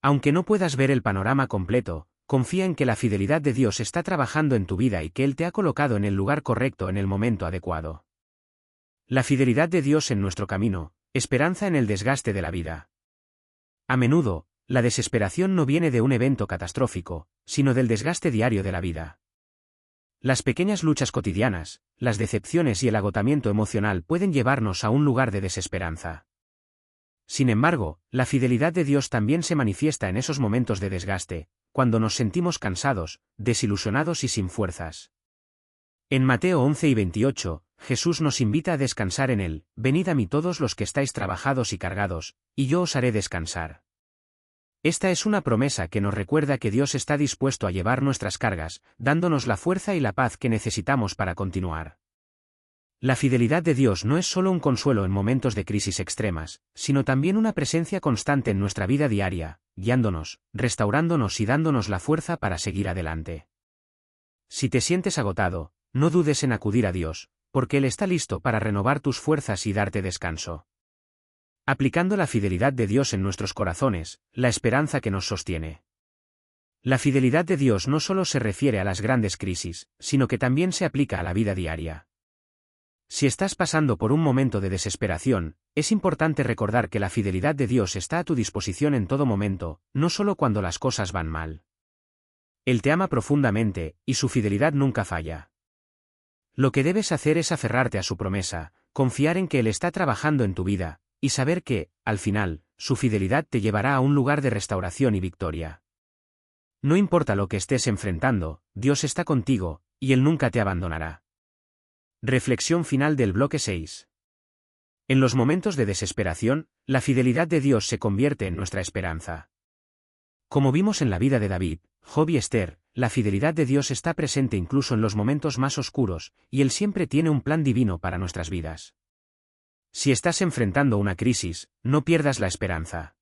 Aunque no puedas ver el panorama completo, confía en que la fidelidad de Dios está trabajando en tu vida y que Él te ha colocado en el lugar correcto en el momento adecuado. La fidelidad de Dios en nuestro camino, esperanza en el desgaste de la vida. A menudo, la desesperación no viene de un evento catastrófico, sino del desgaste diario de la vida. Las pequeñas luchas cotidianas, las decepciones y el agotamiento emocional pueden llevarnos a un lugar de desesperanza. Sin embargo, la fidelidad de Dios también se manifiesta en esos momentos de desgaste, cuando nos sentimos cansados, desilusionados y sin fuerzas. En Mateo 11 y 28, Jesús nos invita a descansar en Él: «Venid a mí todos los que estáis trabajados y cargados, y yo os haré descansar». Esta es una promesa que nos recuerda que Dios está dispuesto a llevar nuestras cargas, dándonos la fuerza y la paz que necesitamos para continuar. La fidelidad de Dios no es solo un consuelo en momentos de crisis extremas, sino también una presencia constante en nuestra vida diaria, guiándonos, restaurándonos y dándonos la fuerza para seguir adelante. Si te sientes agotado, no dudes en acudir a Dios, porque Él está listo para renovar tus fuerzas y darte descanso. Aplicando la fidelidad de Dios en nuestros corazones, la esperanza que nos sostiene. La fidelidad de Dios no solo se refiere a las grandes crisis, sino que también se aplica a la vida diaria. Si estás pasando por un momento de desesperación, es importante recordar que la fidelidad de Dios está a tu disposición en todo momento, no solo cuando las cosas van mal. Él te ama profundamente, y su fidelidad nunca falla. Lo que debes hacer es aferrarte a su promesa, confiar en que Él está trabajando en tu vida, y saber que, al final, su fidelidad te llevará a un lugar de restauración y victoria. No importa lo que estés enfrentando, Dios está contigo, y Él nunca te abandonará. Reflexión final del bloque 6. En los momentos de desesperación, la fidelidad de Dios se convierte en nuestra esperanza. Como vimos en la vida de David, Job y Esther, la fidelidad de Dios está presente incluso en los momentos más oscuros, y Él siempre tiene un plan divino para nuestras vidas. Si estás enfrentando una crisis, no pierdas la esperanza.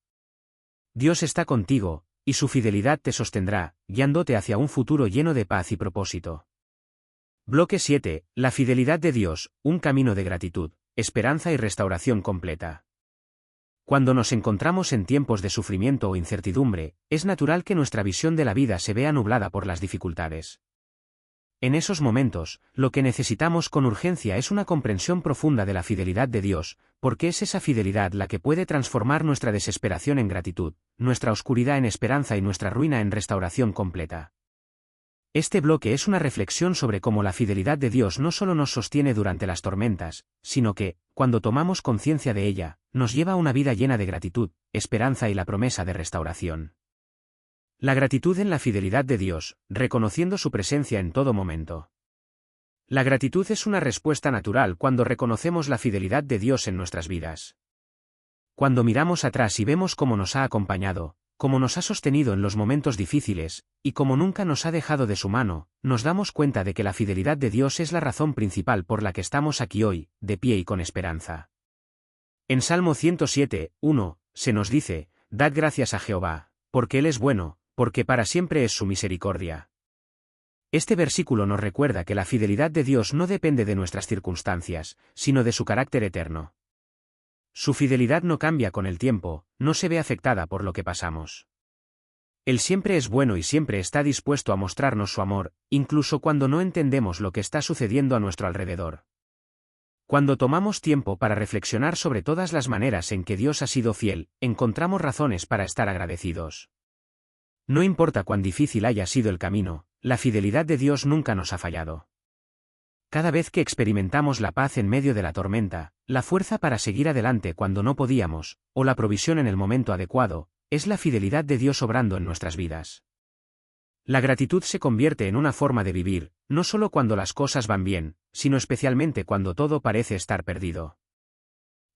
Dios está contigo, y su fidelidad te sostendrá, guiándote hacia un futuro lleno de paz y propósito. Bloque 7. La fidelidad de Dios, un camino de gratitud, esperanza y restauración completa. Cuando nos encontramos en tiempos de sufrimiento o incertidumbre, es natural que nuestra visión de la vida se vea nublada por las dificultades. En esos momentos, lo que necesitamos con urgencia es una comprensión profunda de la fidelidad de Dios, porque es esa fidelidad la que puede transformar nuestra desesperación en gratitud, nuestra oscuridad en esperanza y nuestra ruina en restauración completa. Este bloque es una reflexión sobre cómo la fidelidad de Dios no solo nos sostiene durante las tormentas, sino que, cuando tomamos conciencia de ella, nos lleva a una vida llena de gratitud, esperanza y la promesa de restauración. La gratitud en la fidelidad de Dios, reconociendo su presencia en todo momento. La gratitud es una respuesta natural cuando reconocemos la fidelidad de Dios en nuestras vidas. Cuando miramos atrás y vemos cómo nos ha acompañado, cómo nos ha sostenido en los momentos difíciles, y cómo nunca nos ha dejado de su mano, nos damos cuenta de que la fidelidad de Dios es la razón principal por la que estamos aquí hoy, de pie y con esperanza. En Salmo 107, 1, se nos dice, «Dad gracias a Jehová, porque Él es bueno, porque para siempre es su misericordia». Este versículo nos recuerda que la fidelidad de Dios no depende de nuestras circunstancias, sino de su carácter eterno. Su fidelidad no cambia con el tiempo, no se ve afectada por lo que pasamos. Él siempre es bueno y siempre está dispuesto a mostrarnos su amor, incluso cuando no entendemos lo que está sucediendo a nuestro alrededor. Cuando tomamos tiempo para reflexionar sobre todas las maneras en que Dios ha sido fiel, encontramos razones para estar agradecidos. No importa cuán difícil haya sido el camino, la fidelidad de Dios nunca nos ha fallado. Cada vez que experimentamos la paz en medio de la tormenta, la fuerza para seguir adelante cuando no podíamos, o la provisión en el momento adecuado, es la fidelidad de Dios obrando en nuestras vidas. La gratitud se convierte en una forma de vivir, no solo cuando las cosas van bien, sino especialmente cuando todo parece estar perdido.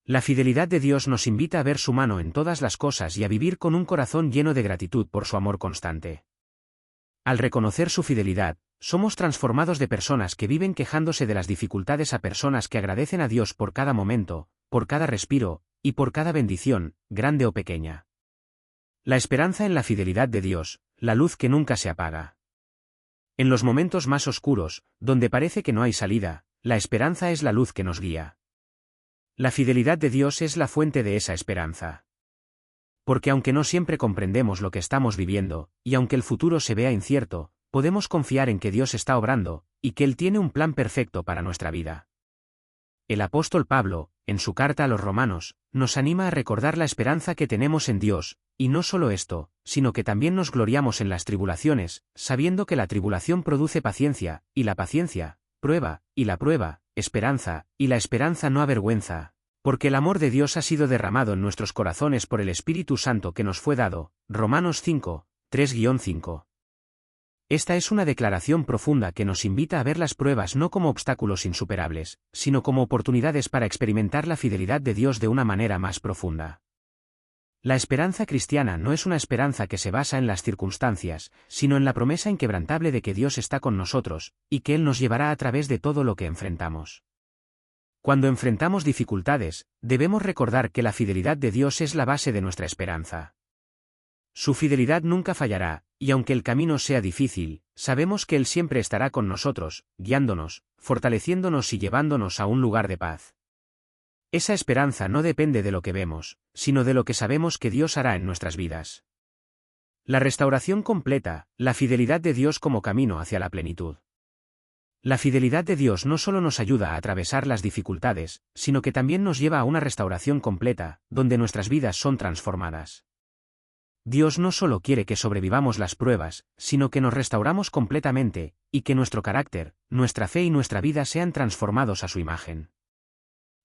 La fidelidad de Dios nos invita a ver su mano en todas las cosas y a vivir con un corazón lleno de gratitud por su amor constante. Al reconocer su fidelidad, somos transformados de personas que viven quejándose de las dificultades a personas que agradecen a Dios por cada momento, por cada respiro, y por cada bendición, grande o pequeña. La esperanza en la fidelidad de Dios, la luz que nunca se apaga. En los momentos más oscuros, donde parece que no hay salida, la esperanza es la luz que nos guía. La fidelidad de Dios es la fuente de esa esperanza. Porque aunque no siempre comprendemos lo que estamos viviendo, y aunque el futuro se vea incierto, podemos confiar en que Dios está obrando, y que Él tiene un plan perfecto para nuestra vida. El apóstol Pablo, en su carta a los Romanos, nos anima a recordar la esperanza que tenemos en Dios, y no solo esto, sino que también nos gloriamos en las tribulaciones, sabiendo que la tribulación produce paciencia, y la paciencia, prueba, y la prueba, esperanza, y la esperanza no avergüenza, porque el amor de Dios ha sido derramado en nuestros corazones por el Espíritu Santo que nos fue dado. Romanos 5, 3-5. Esta es una declaración profunda que nos invita a ver las pruebas no como obstáculos insuperables, sino como oportunidades para experimentar la fidelidad de Dios de una manera más profunda. La esperanza cristiana no es una esperanza que se basa en las circunstancias, sino en la promesa inquebrantable de que Dios está con nosotros, y que Él nos llevará a través de todo lo que enfrentamos. Cuando enfrentamos dificultades, debemos recordar que la fidelidad de Dios es la base de nuestra esperanza. Su fidelidad nunca fallará, y aunque el camino sea difícil, sabemos que Él siempre estará con nosotros, guiándonos, fortaleciéndonos y llevándonos a un lugar de paz. Esa esperanza no depende de lo que vemos, sino de lo que sabemos que Dios hará en nuestras vidas. La restauración completa, la fidelidad de Dios como camino hacia la plenitud. La fidelidad de Dios no solo nos ayuda a atravesar las dificultades, sino que también nos lleva a una restauración completa, donde nuestras vidas son transformadas. Dios no solo quiere que sobrevivamos las pruebas, sino que nos restauramos completamente, y que nuestro carácter, nuestra fe y nuestra vida sean transformados a su imagen.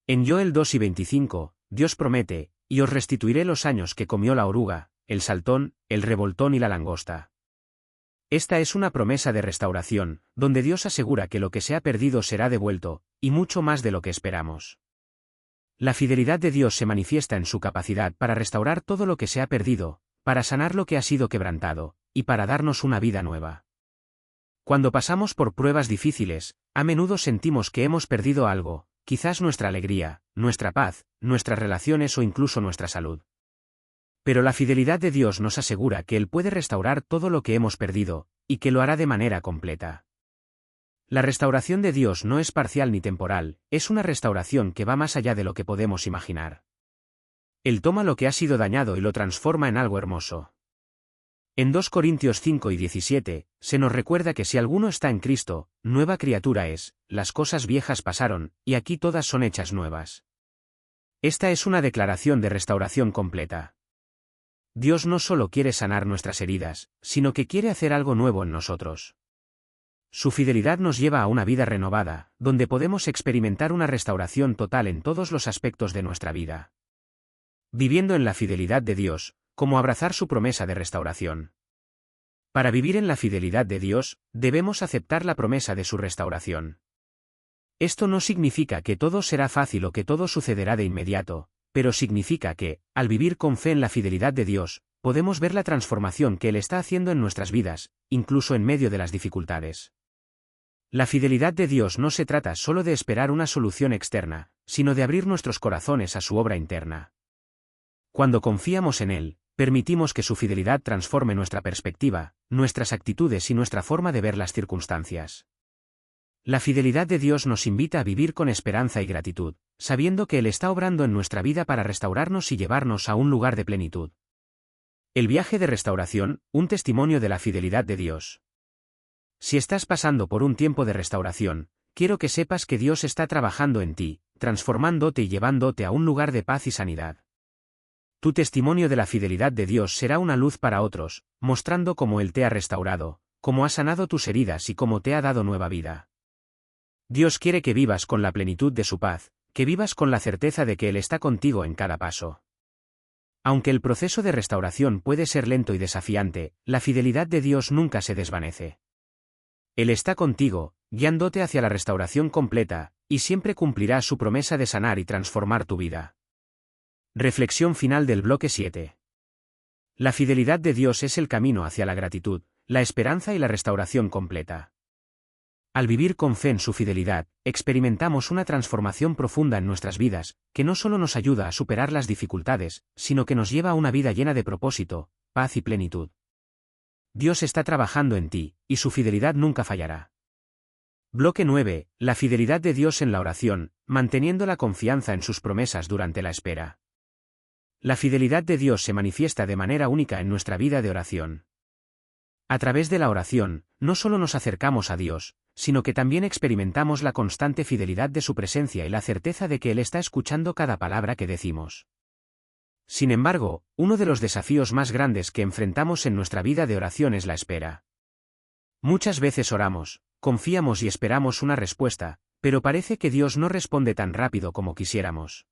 En Joel 2:25, Dios promete, y os restituiré los años que comió la oruga, el saltón, el revoltón y la langosta. Esta es una promesa de restauración, donde Dios asegura que lo que se ha perdido será devuelto, y mucho más de lo que esperamos. La fidelidad de Dios se manifiesta en su capacidad para restaurar todo lo que se ha perdido, para sanar lo que ha sido quebrantado, y para darnos una vida nueva. Cuando pasamos por pruebas difíciles, a menudo sentimos que hemos perdido algo, quizás nuestra alegría, nuestra paz, nuestras relaciones o incluso nuestra salud. Pero la fidelidad de Dios nos asegura que Él puede restaurar todo lo que hemos perdido, y que lo hará de manera completa. La restauración de Dios no es parcial ni temporal, es una restauración que va más allá de lo que podemos imaginar. Él toma lo que ha sido dañado y lo transforma en algo hermoso. En 2 Corintios 5:17, se nos recuerda que si alguno está en Cristo, nueva criatura es, las cosas viejas pasaron, y aquí todas son hechas nuevas. Esta es una declaración de restauración completa. Dios no solo quiere sanar nuestras heridas, sino que quiere hacer algo nuevo en nosotros. Su fidelidad nos lleva a una vida renovada, donde podemos experimentar una restauración total en todos los aspectos de nuestra vida. Viviendo en la fidelidad de Dios, como abrazar su promesa de restauración. Para vivir en la fidelidad de Dios, debemos aceptar la promesa de su restauración. Esto no significa que todo será fácil o que todo sucederá de inmediato, pero significa que, al vivir con fe en la fidelidad de Dios, podemos ver la transformación que Él está haciendo en nuestras vidas, incluso en medio de las dificultades. La fidelidad de Dios no se trata solo de esperar una solución externa, sino de abrir nuestros corazones a su obra interna. Cuando confiamos en Él, permitimos que su fidelidad transforme nuestra perspectiva, nuestras actitudes y nuestra forma de ver las circunstancias. La fidelidad de Dios nos invita a vivir con esperanza y gratitud, sabiendo que Él está obrando en nuestra vida para restaurarnos y llevarnos a un lugar de plenitud. El viaje de restauración, un testimonio de la fidelidad de Dios. Si estás pasando por un tiempo de restauración, quiero que sepas que Dios está trabajando en ti, transformándote y llevándote a un lugar de paz y sanidad. Tu testimonio de la fidelidad de Dios será una luz para otros, mostrando cómo Él te ha restaurado, cómo ha sanado tus heridas y cómo te ha dado nueva vida. Dios quiere que vivas con la plenitud de su paz, que vivas con la certeza de que Él está contigo en cada paso. Aunque el proceso de restauración puede ser lento y desafiante, la fidelidad de Dios nunca se desvanece. Él está contigo, guiándote hacia la restauración completa, y siempre cumplirá su promesa de sanar y transformar tu vida. Reflexión final del bloque 7. La fidelidad de Dios es el camino hacia la gratitud, la esperanza y la restauración completa. Al vivir con fe en su fidelidad, experimentamos una transformación profunda en nuestras vidas, que no solo nos ayuda a superar las dificultades, sino que nos lleva a una vida llena de propósito, paz y plenitud. Dios está trabajando en ti, y su fidelidad nunca fallará. Bloque 9. La fidelidad de Dios en la oración, manteniendo la confianza en sus promesas durante la espera. La fidelidad de Dios se manifiesta de manera única en nuestra vida de oración. A través de la oración, no solo nos acercamos a Dios, sino que también experimentamos la constante fidelidad de su presencia y la certeza de que Él está escuchando cada palabra que decimos. Sin embargo, uno de los desafíos más grandes que enfrentamos en nuestra vida de oración es la espera. Muchas veces oramos, confiamos y esperamos una respuesta, pero parece que Dios no responde tan rápido como quisiéramos.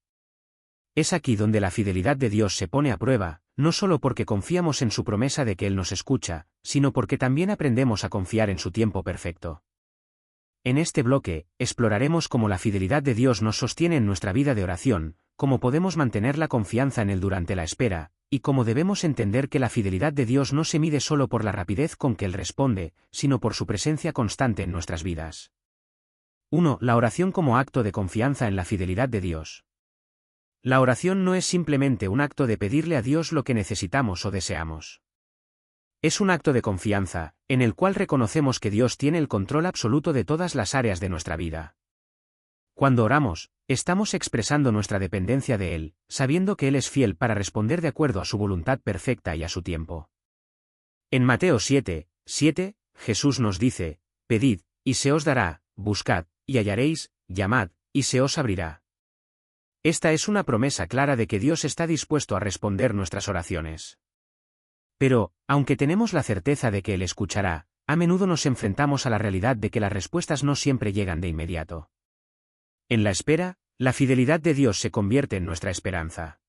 Es aquí donde la fidelidad de Dios se pone a prueba, no solo porque confiamos en su promesa de que Él nos escucha, sino porque también aprendemos a confiar en su tiempo perfecto. En este bloque, exploraremos cómo la fidelidad de Dios nos sostiene en nuestra vida de oración, cómo podemos mantener la confianza en Él durante la espera, y cómo debemos entender que la fidelidad de Dios no se mide solo por la rapidez con que Él responde, sino por su presencia constante en nuestras vidas. 1. La oración como acto de confianza en la fidelidad de Dios. La oración no es simplemente un acto de pedirle a Dios lo que necesitamos o deseamos. Es un acto de confianza, en el cual reconocemos que Dios tiene el control absoluto de todas las áreas de nuestra vida. Cuando oramos, estamos expresando nuestra dependencia de Él, sabiendo que Él es fiel para responder de acuerdo a su voluntad perfecta y a su tiempo. En Mateo 7:7, Jesús nos dice: pedid, y se os dará; buscad, y hallaréis; llamad, y se os abrirá. Esta es una promesa clara de que Dios está dispuesto a responder nuestras oraciones. Pero, aunque tenemos la certeza de que Él escuchará, a menudo nos enfrentamos a la realidad de que las respuestas no siempre llegan de inmediato. En la espera, la fidelidad de Dios se convierte en nuestra esperanza.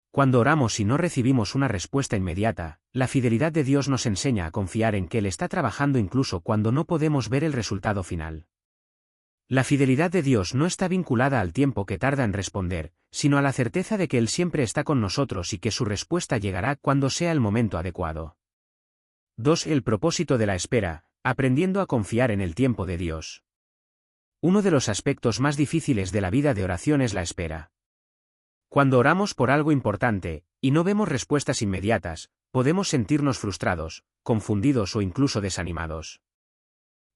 Cuando oramos y no recibimos una respuesta inmediata, la fidelidad de Dios nos enseña a confiar en que Él está trabajando incluso cuando no podemos ver el resultado final. La fidelidad de Dios no está vinculada al tiempo que tarda en responder, sino a la certeza de que Él siempre está con nosotros y que su respuesta llegará cuando sea el momento adecuado. 2. El propósito de la espera, aprendiendo a confiar en el tiempo de Dios. Uno de los aspectos más difíciles de la vida de oración es la espera. Cuando oramos por algo importante, y no vemos respuestas inmediatas, podemos sentirnos frustrados, confundidos o incluso desanimados.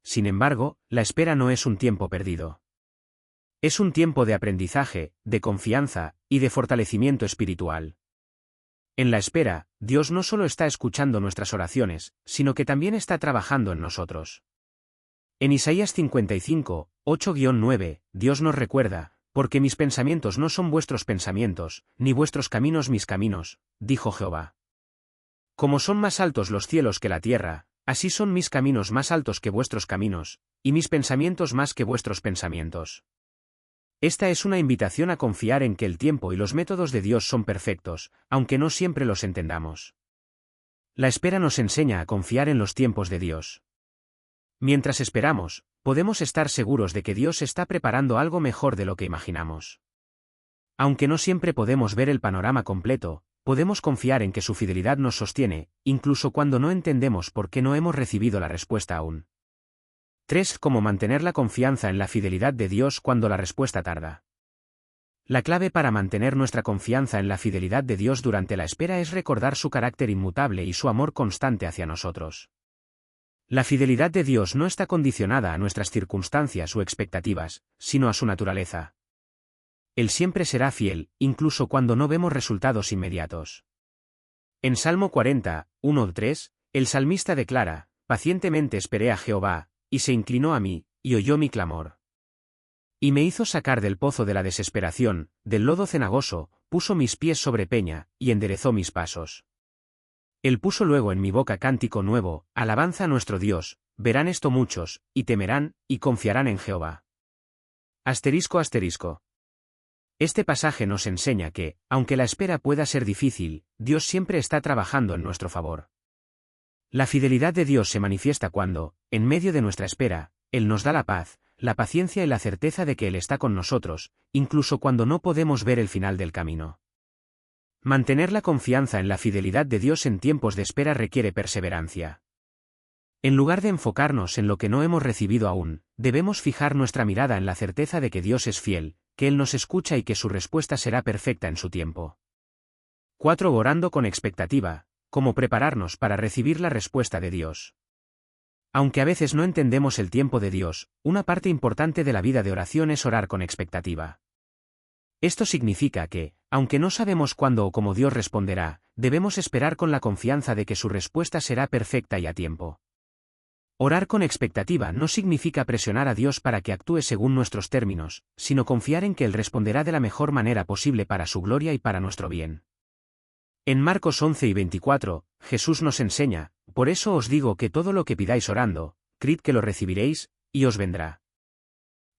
Sin embargo, la espera no es un tiempo perdido. Es un tiempo de aprendizaje, de confianza, y de fortalecimiento espiritual. En la espera, Dios no solo está escuchando nuestras oraciones, sino que también está trabajando en nosotros. En Isaías 55:8-9, Dios nos recuerda: porque mis pensamientos no son vuestros pensamientos, ni vuestros caminos mis caminos, dijo Jehová. Como son más altos los cielos que la tierra, así son mis caminos más altos que vuestros caminos, y mis pensamientos más que vuestros pensamientos. Esta es una invitación a confiar en que el tiempo y los métodos de Dios son perfectos, aunque no siempre los entendamos. La espera nos enseña a confiar en los tiempos de Dios. Mientras esperamos, podemos estar seguros de que Dios está preparando algo mejor de lo que imaginamos. Aunque no siempre podemos ver el panorama completo, podemos confiar en que su fidelidad nos sostiene, incluso cuando no entendemos por qué no hemos recibido la respuesta aún. 3. Cómo mantener la confianza en la fidelidad de Dios cuando la respuesta tarda. La clave para mantener nuestra confianza en la fidelidad de Dios durante la espera es recordar su carácter inmutable y su amor constante hacia nosotros. La fidelidad de Dios no está condicionada a nuestras circunstancias o expectativas, sino a su naturaleza. Él siempre será fiel, incluso cuando no vemos resultados inmediatos. En Salmo 40:1-3, el salmista declara: pacientemente esperé a Jehová, y se inclinó a mí, y oyó mi clamor. Y me hizo sacar del pozo de la desesperación, del lodo cenagoso, puso mis pies sobre peña, y enderezó mis pasos. Él puso luego en mi boca cántico nuevo, alabanza a nuestro Dios; verán esto muchos, y temerán, y confiarán en Jehová. ***. Este pasaje nos enseña que, aunque la espera pueda ser difícil, Dios siempre está trabajando en nuestro favor. La fidelidad de Dios se manifiesta cuando, en medio de nuestra espera, Él nos da la paz, la paciencia y la certeza de que Él está con nosotros, incluso cuando no podemos ver el final del camino. Mantener la confianza en la fidelidad de Dios en tiempos de espera requiere perseverancia. En lugar de enfocarnos en lo que no hemos recibido aún, debemos fijar nuestra mirada en la certeza de que Dios es fiel, que Él nos escucha y que su respuesta será perfecta en su tiempo. 4. Orando con expectativa. Cómo prepararnos para recibir la respuesta de Dios. Aunque a veces no entendemos el tiempo de Dios, una parte importante de la vida de oración es orar con expectativa. Esto significa que, aunque no sabemos cuándo o cómo Dios responderá, debemos esperar con la confianza de que su respuesta será perfecta y a tiempo. Orar con expectativa no significa presionar a Dios para que actúe según nuestros términos, sino confiar en que Él responderá de la mejor manera posible para su gloria y para nuestro bien. En Marcos 11:24, Jesús nos enseña: por eso os digo que todo lo que pidáis orando, creed que lo recibiréis, y os vendrá.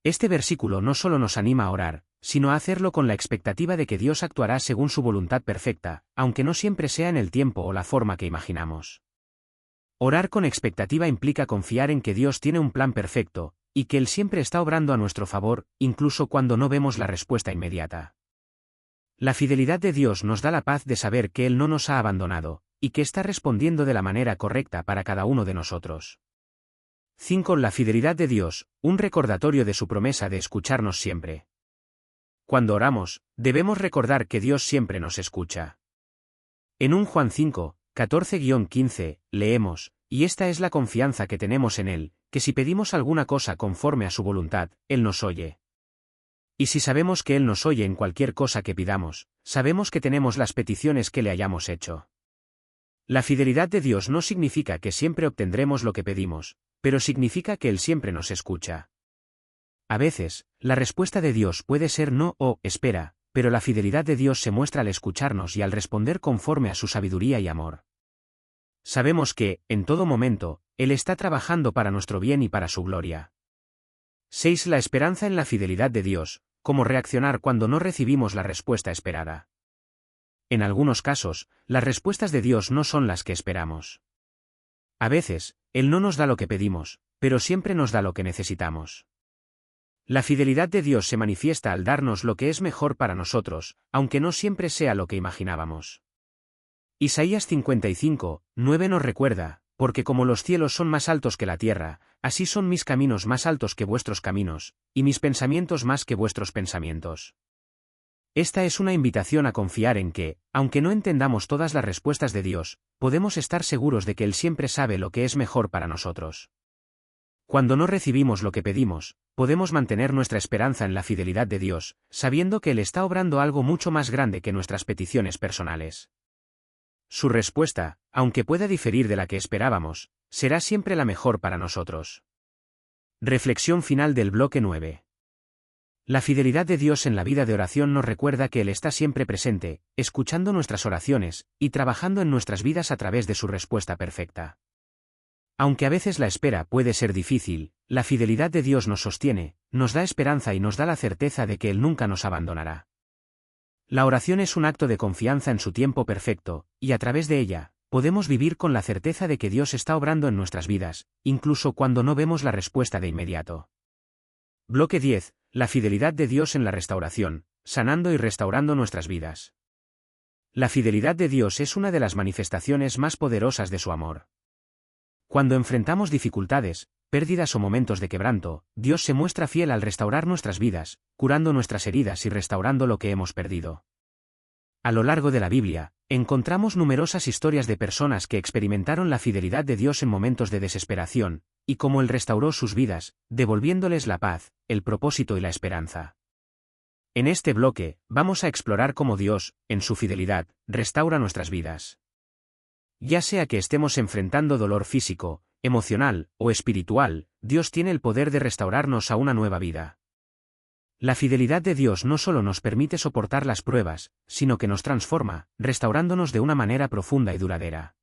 Este versículo no solo nos anima a orar, sino a hacerlo con la expectativa de que Dios actuará según su voluntad perfecta, aunque no siempre sea en el tiempo o la forma que imaginamos. Orar con expectativa implica confiar en que Dios tiene un plan perfecto, y que Él siempre está obrando a nuestro favor, incluso cuando no vemos la respuesta inmediata. La fidelidad de Dios nos da la paz de saber que Él no nos ha abandonado, y que está respondiendo de la manera correcta para cada uno de nosotros. 5. La fidelidad de Dios, un recordatorio de su promesa de escucharnos siempre. Cuando oramos, debemos recordar que Dios siempre nos escucha. En 1 Juan 5:14-15, leemos: y esta es la confianza que tenemos en Él, que si pedimos alguna cosa conforme a su voluntad, Él nos oye. Y si sabemos que Él nos oye en cualquier cosa que pidamos, sabemos que tenemos las peticiones que le hayamos hecho. La fidelidad de Dios no significa que siempre obtendremos lo que pedimos, pero significa que Él siempre nos escucha. A veces, la respuesta de Dios puede ser no o espera, pero la fidelidad de Dios se muestra al escucharnos y al responder conforme a su sabiduría y amor. Sabemos que, en todo momento, Él está trabajando para nuestro bien y para su gloria. 6. La esperanza en la fidelidad de Dios, cómo reaccionar cuando no recibimos la respuesta esperada. En algunos casos, las respuestas de Dios no son las que esperamos. A veces, Él no nos da lo que pedimos, pero siempre nos da lo que necesitamos. La fidelidad de Dios se manifiesta al darnos lo que es mejor para nosotros, aunque no siempre sea lo que imaginábamos. Isaías 55:9 nos recuerda, porque como los cielos son más altos que la tierra, así son mis caminos más altos que vuestros caminos, y mis pensamientos más que vuestros pensamientos. Esta es una invitación a confiar en que, aunque no entendamos todas las respuestas de Dios, podemos estar seguros de que Él siempre sabe lo que es mejor para nosotros. Cuando no recibimos lo que pedimos, podemos mantener nuestra esperanza en la fidelidad de Dios, sabiendo que Él está obrando algo mucho más grande que nuestras peticiones personales. Su respuesta, aunque pueda diferir de la que esperábamos, será siempre la mejor para nosotros. Reflexión final del bloque 9. La fidelidad de Dios en la vida de oración nos recuerda que Él está siempre presente, escuchando nuestras oraciones, y trabajando en nuestras vidas a través de su respuesta perfecta. Aunque a veces la espera puede ser difícil, la fidelidad de Dios nos sostiene, nos da esperanza y nos da la certeza de que Él nunca nos abandonará. La oración es un acto de confianza en su tiempo perfecto, y a través de ella, podemos vivir con la certeza de que Dios está obrando en nuestras vidas, incluso cuando no vemos la respuesta de inmediato. Bloque 10. La fidelidad de Dios en la restauración, sanando y restaurando nuestras vidas. La fidelidad de Dios es una de las manifestaciones más poderosas de su amor. Cuando enfrentamos dificultades, pérdidas o momentos de quebranto, Dios se muestra fiel al restaurar nuestras vidas, curando nuestras heridas y restaurando lo que hemos perdido. A lo largo de la Biblia, encontramos numerosas historias de personas que experimentaron la fidelidad de Dios en momentos de desesperación, y cómo Él restauró sus vidas, devolviéndoles la paz, el propósito y la esperanza. En este bloque, vamos a explorar cómo Dios, en su fidelidad, restaura nuestras vidas. Ya sea que estemos enfrentando dolor físico, emocional o espiritual, Dios tiene el poder de restaurarnos a una nueva vida. La fidelidad de Dios no solo nos permite soportar las pruebas, sino que nos transforma, restaurándonos de una manera profunda y duradera.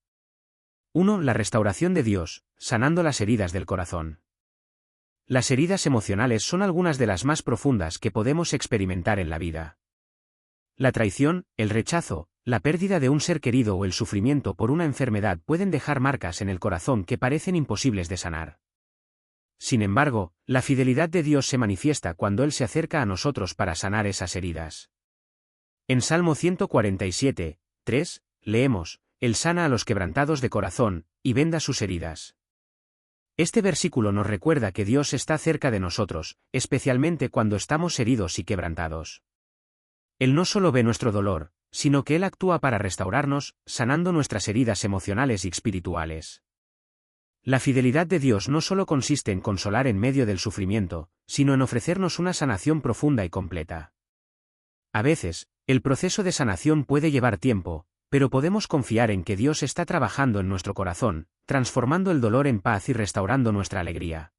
1. La restauración de Dios, sanando las heridas del corazón. Las heridas emocionales son algunas de las más profundas que podemos experimentar en la vida. La traición, el rechazo, la pérdida de un ser querido o el sufrimiento por una enfermedad pueden dejar marcas en el corazón que parecen imposibles de sanar. Sin embargo, la fidelidad de Dios se manifiesta cuando Él se acerca a nosotros para sanar esas heridas. En Salmo 147:3, leemos, Él sana a los quebrantados de corazón, y venda sus heridas. Este versículo nos recuerda que Dios está cerca de nosotros, especialmente cuando estamos heridos y quebrantados. Él no solo ve nuestro dolor, sino que Él actúa para restaurarnos, sanando nuestras heridas emocionales y espirituales. La fidelidad de Dios no solo consiste en consolar en medio del sufrimiento, sino en ofrecernos una sanación profunda y completa. A veces, el proceso de sanación puede llevar tiempo, pero podemos confiar en que Dios está trabajando en nuestro corazón, transformando el dolor en paz y restaurando nuestra alegría.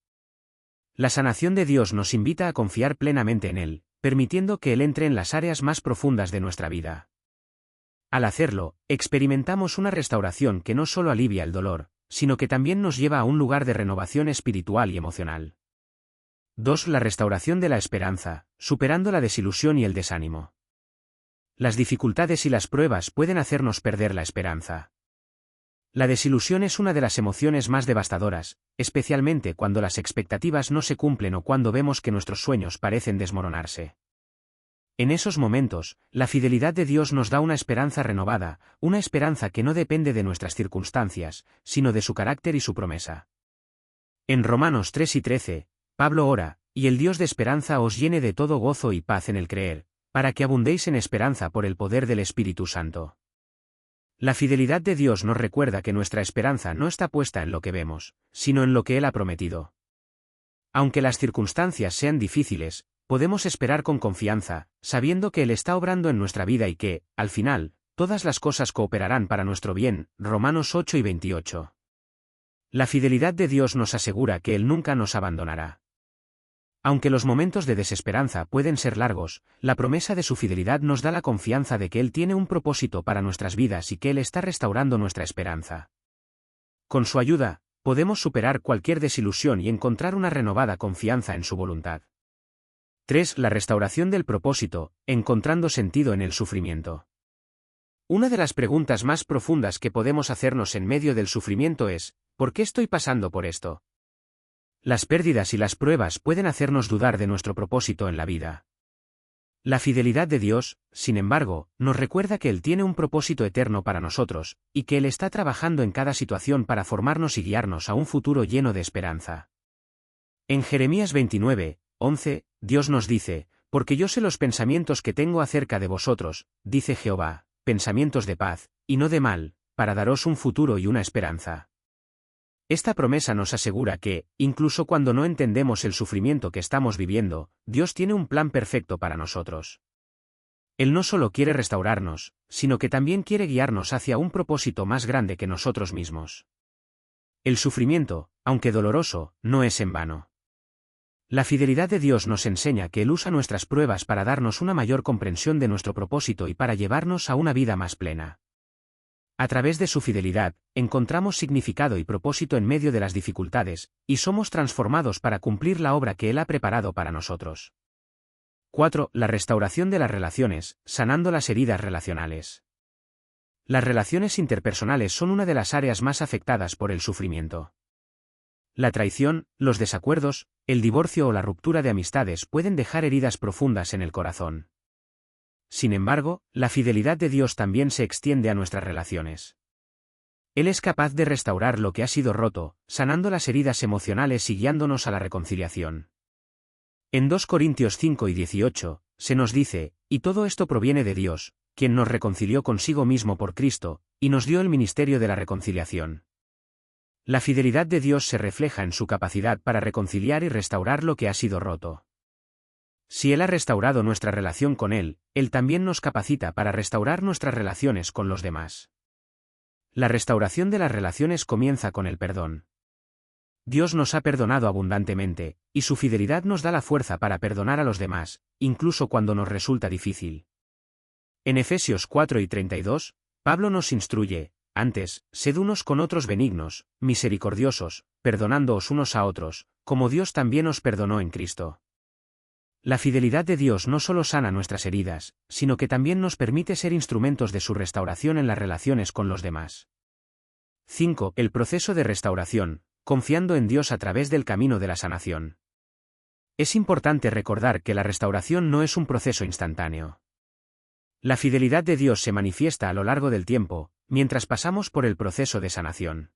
La sanación de Dios nos invita a confiar plenamente en Él, permitiendo que Él entre en las áreas más profundas de nuestra vida. Al hacerlo, experimentamos una restauración que no solo alivia el dolor, sino que también nos lleva a un lugar de renovación espiritual y emocional. 2. La restauración de la esperanza, superando la desilusión y el desánimo. Las dificultades y las pruebas pueden hacernos perder la esperanza. La desilusión es una de las emociones más devastadoras, especialmente cuando las expectativas no se cumplen o cuando vemos que nuestros sueños parecen desmoronarse. En esos momentos, la fidelidad de Dios nos da una esperanza renovada, una esperanza que no depende de nuestras circunstancias, sino de su carácter y su promesa. En Romanos 3:13, Pablo ora, y el Dios de esperanza os llene de todo gozo y paz en el creer, para que abundéis en esperanza por el poder del Espíritu Santo. La fidelidad de Dios nos recuerda que nuestra esperanza no está puesta en lo que vemos, sino en lo que Él ha prometido. Aunque las circunstancias sean difíciles, podemos esperar con confianza, sabiendo que Él está obrando en nuestra vida y que, al final, todas las cosas cooperarán para nuestro bien. Romanos 8 y 28. La fidelidad de Dios nos asegura que Él nunca nos abandonará. Aunque los momentos de desesperanza pueden ser largos, la promesa de su fidelidad nos da la confianza de que Él tiene un propósito para nuestras vidas y que Él está restaurando nuestra esperanza. Con su ayuda, podemos superar cualquier desilusión y encontrar una renovada confianza en su voluntad. 3. La restauración del propósito, encontrando sentido en el sufrimiento. Una de las preguntas más profundas que podemos hacernos en medio del sufrimiento es, ¿por qué estoy pasando por esto? Las pérdidas y las pruebas pueden hacernos dudar de nuestro propósito en la vida. La fidelidad de Dios, sin embargo, nos recuerda que Él tiene un propósito eterno para nosotros, y que Él está trabajando en cada situación para formarnos y guiarnos a un futuro lleno de esperanza. En Jeremías 29, 11, Dios nos dice, porque yo sé los pensamientos que tengo acerca de vosotros, dice Jehová, pensamientos de paz, y no de mal, para daros un futuro y una esperanza. Esta promesa nos asegura que, incluso cuando no entendemos el sufrimiento que estamos viviendo, Dios tiene un plan perfecto para nosotros. Él no solo quiere restaurarnos, sino que también quiere guiarnos hacia un propósito más grande que nosotros mismos. El sufrimiento, aunque doloroso, no es en vano. La fidelidad de Dios nos enseña que Él usa nuestras pruebas para darnos una mayor comprensión de nuestro propósito y para llevarnos a una vida más plena. A través de su fidelidad, encontramos significado y propósito en medio de las dificultades, y somos transformados para cumplir la obra que Él ha preparado para nosotros. 4. La restauración de las relaciones, sanando las heridas relacionales. Las relaciones interpersonales son una de las áreas más afectadas por el sufrimiento. La traición, los desacuerdos, el divorcio o la ruptura de amistades pueden dejar heridas profundas en el corazón. Sin embargo, la fidelidad de Dios también se extiende a nuestras relaciones. Él es capaz de restaurar lo que ha sido roto, sanando las heridas emocionales y guiándonos a la reconciliación. En 2 Corintios 5 y 18, se nos dice, y todo esto proviene de Dios, quien nos reconcilió consigo mismo por Cristo, y nos dio el ministerio de la reconciliación. La fidelidad de Dios se refleja en su capacidad para reconciliar y restaurar lo que ha sido roto. Si Él ha restaurado nuestra relación con Él, Él también nos capacita para restaurar nuestras relaciones con los demás. La restauración de las relaciones comienza con el perdón. Dios nos ha perdonado abundantemente, y su fidelidad nos da la fuerza para perdonar a los demás, incluso cuando nos resulta difícil. En Efesios 4 y 32, Pablo nos instruye, antes, sed unos con otros benignos, misericordiosos, perdonándoos unos a otros, como Dios también os perdonó en Cristo. La fidelidad de Dios no solo sana nuestras heridas, sino que también nos permite ser instrumentos de su restauración en las relaciones con los demás. 5. El proceso de restauración, confiando en Dios a través del camino de la sanación. Es importante recordar que la restauración no es un proceso instantáneo. La fidelidad de Dios se manifiesta a lo largo del tiempo, mientras pasamos por el proceso de sanación.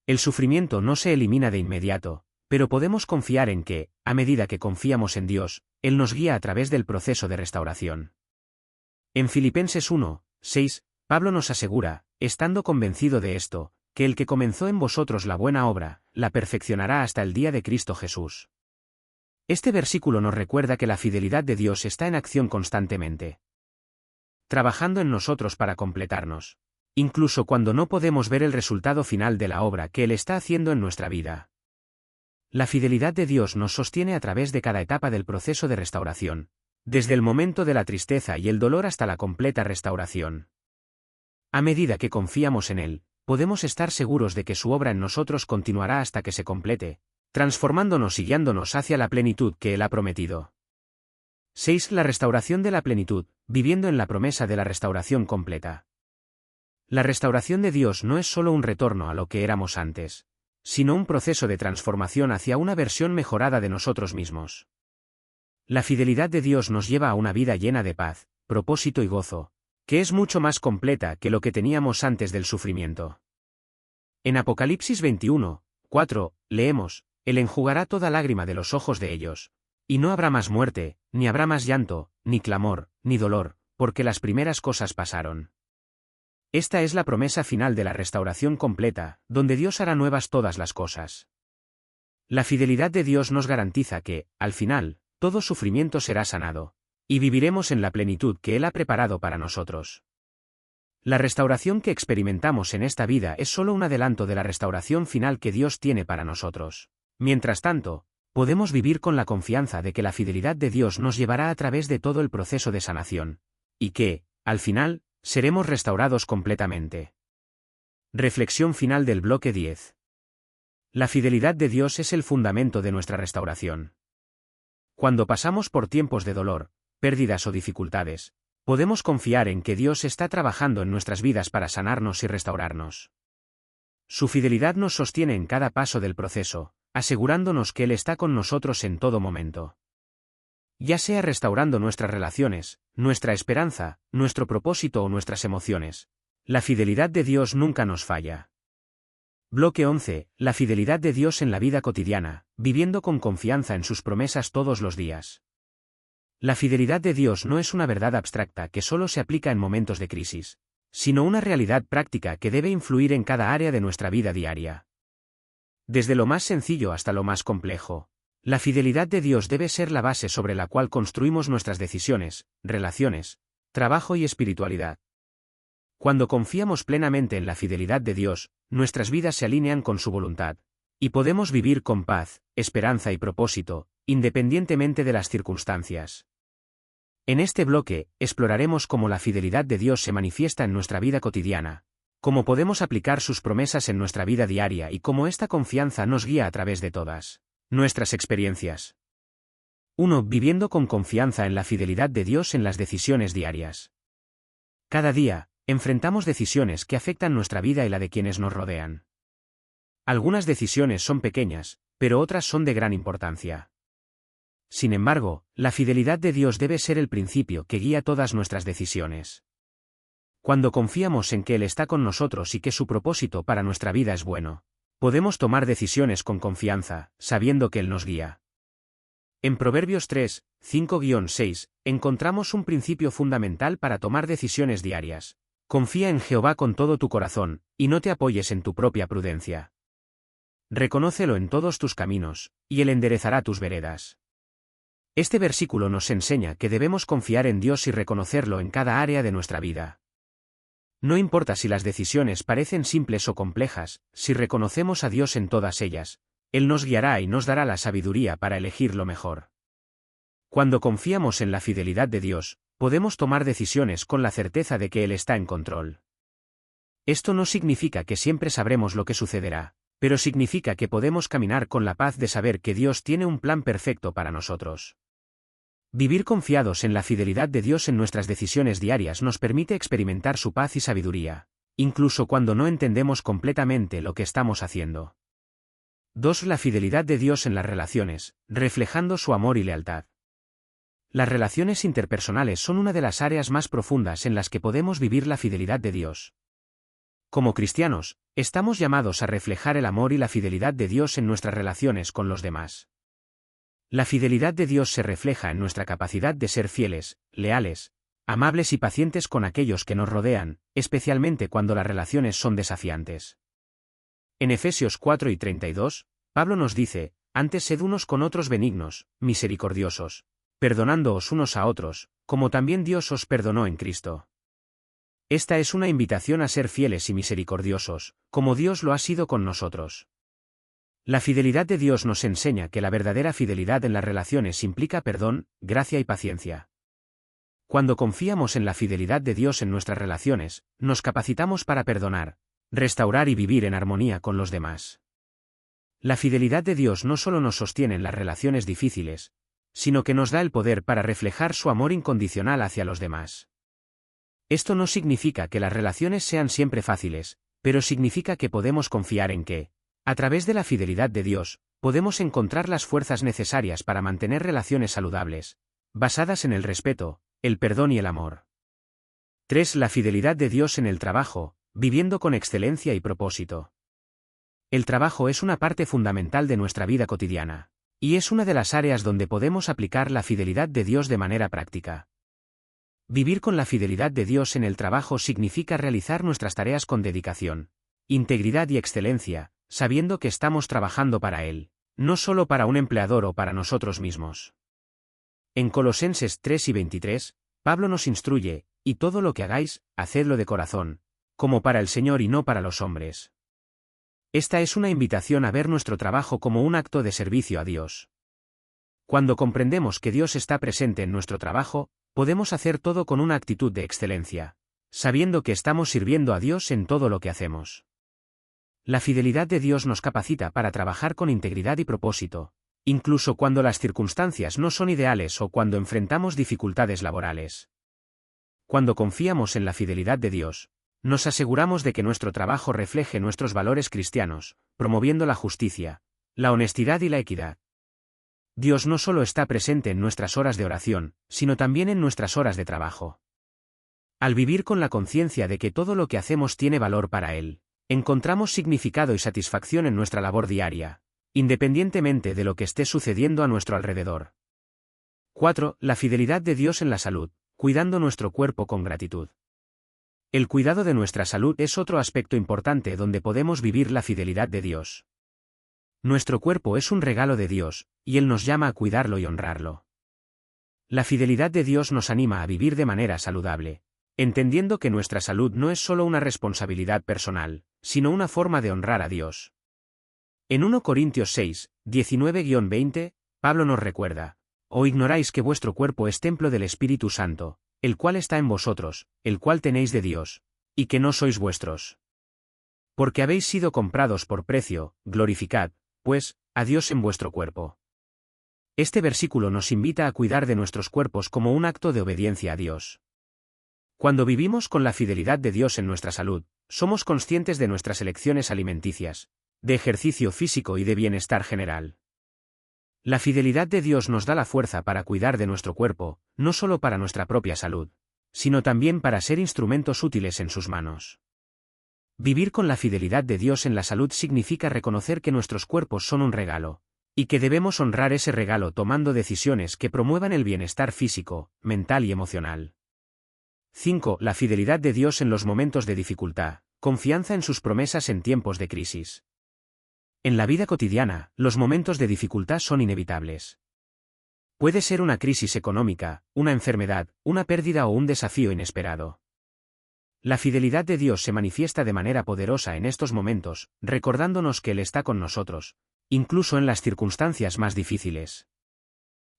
El sufrimiento no se elimina de inmediato, pero podemos confiar en que, a medida que confiamos en Dios, Él nos guía a través del proceso de restauración. En Filipenses 1, 6, Pablo nos asegura, estando convencido de esto, que el que comenzó en vosotros la buena obra, la perfeccionará hasta el día de Cristo Jesús. Este versículo nos recuerda que la fidelidad de Dios está en acción constantemente, trabajando en nosotros para completarnos, incluso cuando no podemos ver el resultado final de la obra que Él está haciendo en nuestra vida. La fidelidad de Dios nos sostiene a través de cada etapa del proceso de restauración, desde el momento de la tristeza y el dolor hasta la completa restauración. A medida que confiamos en Él, podemos estar seguros de que su obra en nosotros continuará hasta que se complete, transformándonos y guiándonos hacia la plenitud que Él ha prometido. 6. La restauración de la plenitud, viviendo en la promesa de la restauración completa. La restauración de Dios no es solo un retorno a lo que éramos antes, sino un proceso de transformación hacia una versión mejorada de nosotros mismos. La fidelidad de Dios nos lleva a una vida llena de paz, propósito y gozo, que es mucho más completa que lo que teníamos antes del sufrimiento. En Apocalipsis 21, 4, leemos, Él enjugará toda lágrima de los ojos de ellos, y no habrá más muerte, ni habrá más llanto, ni clamor, ni dolor, porque las primeras cosas pasaron. Esta es la promesa final de la restauración completa, donde Dios hará nuevas todas las cosas. La fidelidad de Dios nos garantiza que, al final, todo sufrimiento será sanado, y viviremos en la plenitud que Él ha preparado para nosotros. La restauración que experimentamos en esta vida es solo un adelanto de la restauración final que Dios tiene para nosotros. Mientras tanto, podemos vivir con la confianza de que la fidelidad de Dios nos llevará a través de todo el proceso de sanación, y que, al final, seremos restaurados completamente. Reflexión final del bloque 10. La fidelidad de Dios es el fundamento de nuestra restauración. Cuando pasamos por tiempos de dolor, pérdidas o dificultades, podemos confiar en que Dios está trabajando en nuestras vidas para sanarnos y restaurarnos. Su fidelidad nos sostiene en cada paso del proceso, asegurándonos que Él está con nosotros en todo momento. Ya sea restaurando nuestras relaciones, nuestra esperanza, nuestro propósito o nuestras emociones, la fidelidad de Dios nunca nos falla. Bloque 11. La fidelidad de Dios en la vida cotidiana, viviendo con confianza en sus promesas todos los días. La fidelidad de Dios no es una verdad abstracta que solo se aplica en momentos de crisis, sino una realidad práctica que debe influir en cada área de nuestra vida diaria. Desde lo más sencillo hasta lo más complejo, la fidelidad de Dios debe ser la base sobre la cual construimos nuestras decisiones, relaciones, trabajo y espiritualidad. Cuando confiamos plenamente en la fidelidad de Dios, nuestras vidas se alinean con su voluntad, y podemos vivir con paz, esperanza y propósito, independientemente de las circunstancias. En este bloque, exploraremos cómo la fidelidad de Dios se manifiesta en nuestra vida cotidiana, cómo podemos aplicar sus promesas en nuestra vida diaria y cómo esta confianza nos guía a través de todas nuestras experiencias. 1. Viviendo con confianza en la fidelidad de Dios en las decisiones diarias. Cada día, enfrentamos decisiones que afectan nuestra vida y la de quienes nos rodean. Algunas decisiones son pequeñas, pero otras son de gran importancia. Sin embargo, la fidelidad de Dios debe ser el principio que guía todas nuestras decisiones. Cuando confiamos en que Él está con nosotros y que su propósito para nuestra vida es bueno, podemos tomar decisiones con confianza, sabiendo que Él nos guía. En Proverbios 3, 5-6, encontramos un principio fundamental para tomar decisiones diarias. Confía en Jehová con todo tu corazón, y no te apoyes en tu propia prudencia. Reconócelo en todos tus caminos, y Él enderezará tus veredas. Este versículo nos enseña que debemos confiar en Dios y reconocerlo en cada área de nuestra vida. No importa si las decisiones parecen simples o complejas, si reconocemos a Dios en todas ellas, Él nos guiará y nos dará la sabiduría para elegir lo mejor. Cuando confiamos en la fidelidad de Dios, podemos tomar decisiones con la certeza de que Él está en control. Esto no significa que siempre sabremos lo que sucederá, pero significa que podemos caminar con la paz de saber que Dios tiene un plan perfecto para nosotros. Vivir confiados en la fidelidad de Dios en nuestras decisiones diarias nos permite experimentar su paz y sabiduría, incluso cuando no entendemos completamente lo que estamos haciendo. 2. La fidelidad de Dios en las relaciones, reflejando su amor y lealtad. Las relaciones interpersonales son una de las áreas más profundas en las que podemos vivir la fidelidad de Dios. Como cristianos, estamos llamados a reflejar el amor y la fidelidad de Dios en nuestras relaciones con los demás. La fidelidad de Dios se refleja en nuestra capacidad de ser fieles, leales, amables y pacientes con aquellos que nos rodean, especialmente cuando las relaciones son desafiantes. En Efesios 4:32, Pablo nos dice: antes sed unos con otros benignos, misericordiosos, perdonándoos unos a otros, como también Dios os perdonó en Cristo. Esta es una invitación a ser fieles y misericordiosos, como Dios lo ha sido con nosotros. La fidelidad de Dios nos enseña que la verdadera fidelidad en las relaciones implica perdón, gracia y paciencia. Cuando confiamos en la fidelidad de Dios en nuestras relaciones, nos capacitamos para perdonar, restaurar y vivir en armonía con los demás. La fidelidad de Dios no solo nos sostiene en las relaciones difíciles, sino que nos da el poder para reflejar su amor incondicional hacia los demás. Esto no significa que las relaciones sean siempre fáciles, pero significa que podemos confiar en que, a través de la fidelidad de Dios, podemos encontrar las fuerzas necesarias para mantener relaciones saludables, basadas en el respeto, el perdón y el amor. 3. La fidelidad de Dios en el trabajo, viviendo con excelencia y propósito. El trabajo es una parte fundamental de nuestra vida cotidiana, y es una de las áreas donde podemos aplicar la fidelidad de Dios de manera práctica. Vivir con la fidelidad de Dios en el trabajo significa realizar nuestras tareas con dedicación, integridad y excelencia, sabiendo que estamos trabajando para Él, no solo para un empleador o para nosotros mismos. En Colosenses 3 y 23, Pablo nos instruye, y todo lo que hagáis, hacedlo de corazón, como para el Señor y no para los hombres. Esta es una invitación a ver nuestro trabajo como un acto de servicio a Dios. Cuando comprendemos que Dios está presente en nuestro trabajo, podemos hacer todo con una actitud de excelencia, sabiendo que estamos sirviendo a Dios en todo lo que hacemos. La fidelidad de Dios nos capacita para trabajar con integridad y propósito, incluso cuando las circunstancias no son ideales o cuando enfrentamos dificultades laborales. Cuando confiamos en la fidelidad de Dios, nos aseguramos de que nuestro trabajo refleje nuestros valores cristianos, promoviendo la justicia, la honestidad y la equidad. Dios no solo está presente en nuestras horas de oración, sino también en nuestras horas de trabajo. Al vivir con la conciencia de que todo lo que hacemos tiene valor para Él, encontramos significado y satisfacción en nuestra labor diaria, independientemente de lo que esté sucediendo a nuestro alrededor. 4. La fidelidad de Dios en la salud, cuidando nuestro cuerpo con gratitud. El cuidado de nuestra salud es otro aspecto importante donde podemos vivir la fidelidad de Dios. Nuestro cuerpo es un regalo de Dios, y Él nos llama a cuidarlo y honrarlo. La fidelidad de Dios nos anima a vivir de manera saludable, entendiendo que nuestra salud no es solo una responsabilidad personal, sino una forma de honrar a Dios. En 1 Corintios 6, 19-20, Pablo nos recuerda: ¿O ignoráis que vuestro cuerpo es templo del Espíritu Santo, el cual está en vosotros, el cual tenéis de Dios, y que no sois vuestros? Porque habéis sido comprados por precio, glorificad, pues, a Dios en vuestro cuerpo. Este versículo nos invita a cuidar de nuestros cuerpos como un acto de obediencia a Dios. Cuando vivimos con la fidelidad de Dios en nuestra salud, somos conscientes de nuestras elecciones alimenticias, de ejercicio físico y de bienestar general. La fidelidad de Dios nos da la fuerza para cuidar de nuestro cuerpo, no solo para nuestra propia salud, sino también para ser instrumentos útiles en sus manos. Vivir con la fidelidad de Dios en la salud significa reconocer que nuestros cuerpos son un regalo, y que debemos honrar ese regalo tomando decisiones que promuevan el bienestar físico, mental y emocional. 5. La fidelidad de Dios en los momentos de dificultad, confianza en sus promesas en tiempos de crisis. En la vida cotidiana, los momentos de dificultad son inevitables. Puede ser una crisis económica, una enfermedad, una pérdida o un desafío inesperado. La fidelidad de Dios se manifiesta de manera poderosa en estos momentos, recordándonos que Él está con nosotros, incluso en las circunstancias más difíciles.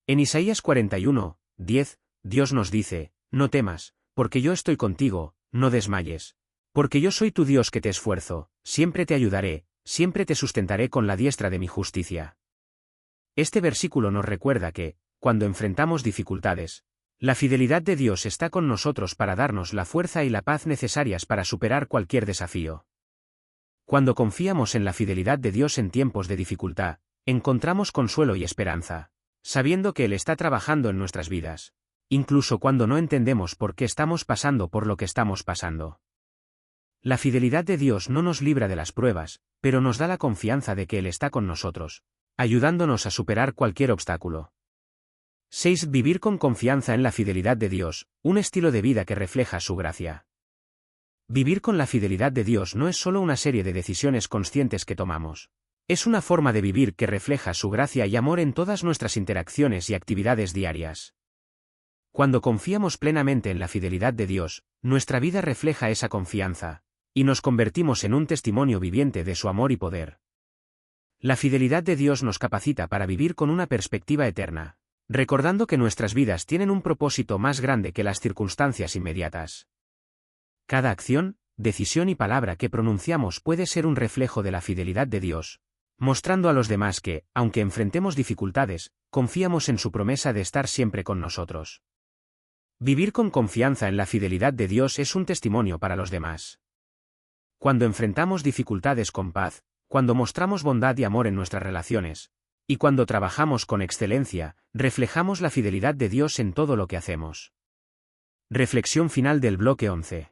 En Isaías 41, 10, Dios nos dice: No temas, porque yo estoy contigo, no desmayes. Porque yo soy tu Dios que te esfuerzo, siempre te ayudaré, siempre te sustentaré con la diestra de mi justicia. Este versículo nos recuerda que, cuando enfrentamos dificultades, la fidelidad de Dios está con nosotros para darnos la fuerza y la paz necesarias para superar cualquier desafío. Cuando confiamos en la fidelidad de Dios en tiempos de dificultad, encontramos consuelo y esperanza, sabiendo que Él está trabajando en nuestras vidas, incluso cuando no entendemos por qué estamos pasando por lo que estamos pasando. La fidelidad de Dios no nos libra de las pruebas, pero nos da la confianza de que Él está con nosotros, ayudándonos a superar cualquier obstáculo. 6. Vivir con confianza en la fidelidad de Dios, un estilo de vida que refleja su gracia. Vivir con la fidelidad de Dios no es solo una serie de decisiones conscientes que tomamos. Es una forma de vivir que refleja su gracia y amor en todas nuestras interacciones y actividades diarias. Cuando confiamos plenamente en la fidelidad de Dios, nuestra vida refleja esa confianza, y nos convertimos en un testimonio viviente de su amor y poder. La fidelidad de Dios nos capacita para vivir con una perspectiva eterna, recordando que nuestras vidas tienen un propósito más grande que las circunstancias inmediatas. Cada acción, decisión y palabra que pronunciamos puede ser un reflejo de la fidelidad de Dios, mostrando a los demás que, aunque enfrentemos dificultades, confiamos en su promesa de estar siempre con nosotros. Vivir con confianza en la fidelidad de Dios es un testimonio para los demás. Cuando enfrentamos dificultades con paz, cuando mostramos bondad y amor en nuestras relaciones, y cuando trabajamos con excelencia, reflejamos la fidelidad de Dios en todo lo que hacemos. Reflexión final del bloque 11.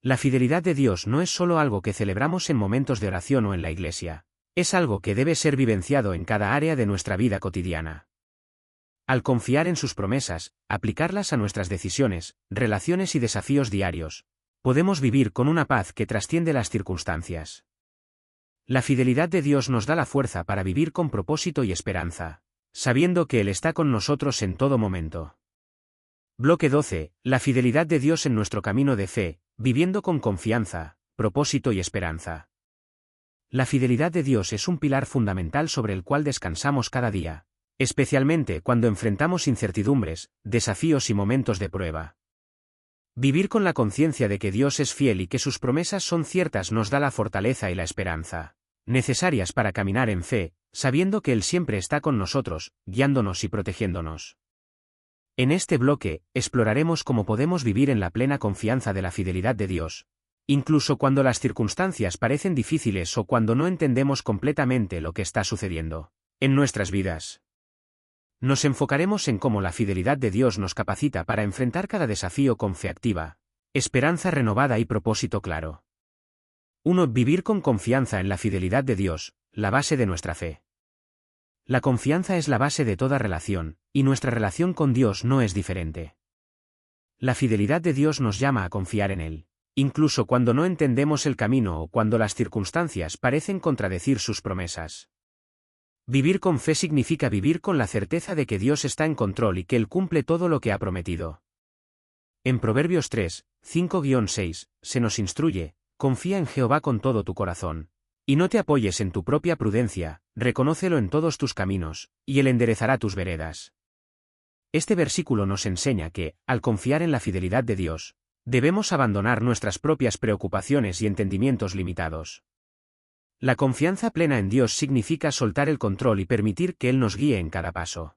La fidelidad de Dios no es solo algo que celebramos en momentos de oración o en la iglesia, es algo que debe ser vivenciado en cada área de nuestra vida cotidiana. Al confiar en sus promesas, aplicarlas a nuestras decisiones, relaciones y desafíos diarios, podemos vivir con una paz que trasciende las circunstancias. La fidelidad de Dios nos da la fuerza para vivir con propósito y esperanza, sabiendo que Él está con nosotros en todo momento. Bloque 12. La fidelidad de Dios en nuestro camino de fe, viviendo con confianza, propósito y esperanza. La fidelidad de Dios es un pilar fundamental sobre el cual descansamos cada día, especialmente cuando enfrentamos incertidumbres, desafíos y momentos de prueba. Vivir con la conciencia de que Dios es fiel y que sus promesas son ciertas nos da la fortaleza y la esperanza necesarias para caminar en fe, sabiendo que Él siempre está con nosotros, guiándonos y protegiéndonos. En este bloque, exploraremos cómo podemos vivir en la plena confianza de la fidelidad de Dios, incluso cuando las circunstancias parecen difíciles o cuando no entendemos completamente lo que está sucediendo en nuestras vidas. Nos enfocaremos en cómo la fidelidad de Dios nos capacita para enfrentar cada desafío con fe activa, esperanza renovada y propósito claro. 1. Vivir con confianza en la fidelidad de Dios, la base de nuestra fe. La confianza es la base de toda relación, y nuestra relación con Dios no es diferente. La fidelidad de Dios nos llama a confiar en Él, incluso cuando no entendemos el camino o cuando las circunstancias parecen contradecir sus promesas. Vivir con fe significa vivir con la certeza de que Dios está en control y que Él cumple todo lo que ha prometido. En Proverbios 3, 5-6, se nos instruye: confía en Jehová con todo tu corazón, y no te apoyes en tu propia prudencia, reconócelo en todos tus caminos, y Él enderezará tus veredas. Este versículo nos enseña que, al confiar en la fidelidad de Dios, debemos abandonar nuestras propias preocupaciones y entendimientos limitados. La confianza plena en Dios significa soltar el control y permitir que Él nos guíe en cada paso.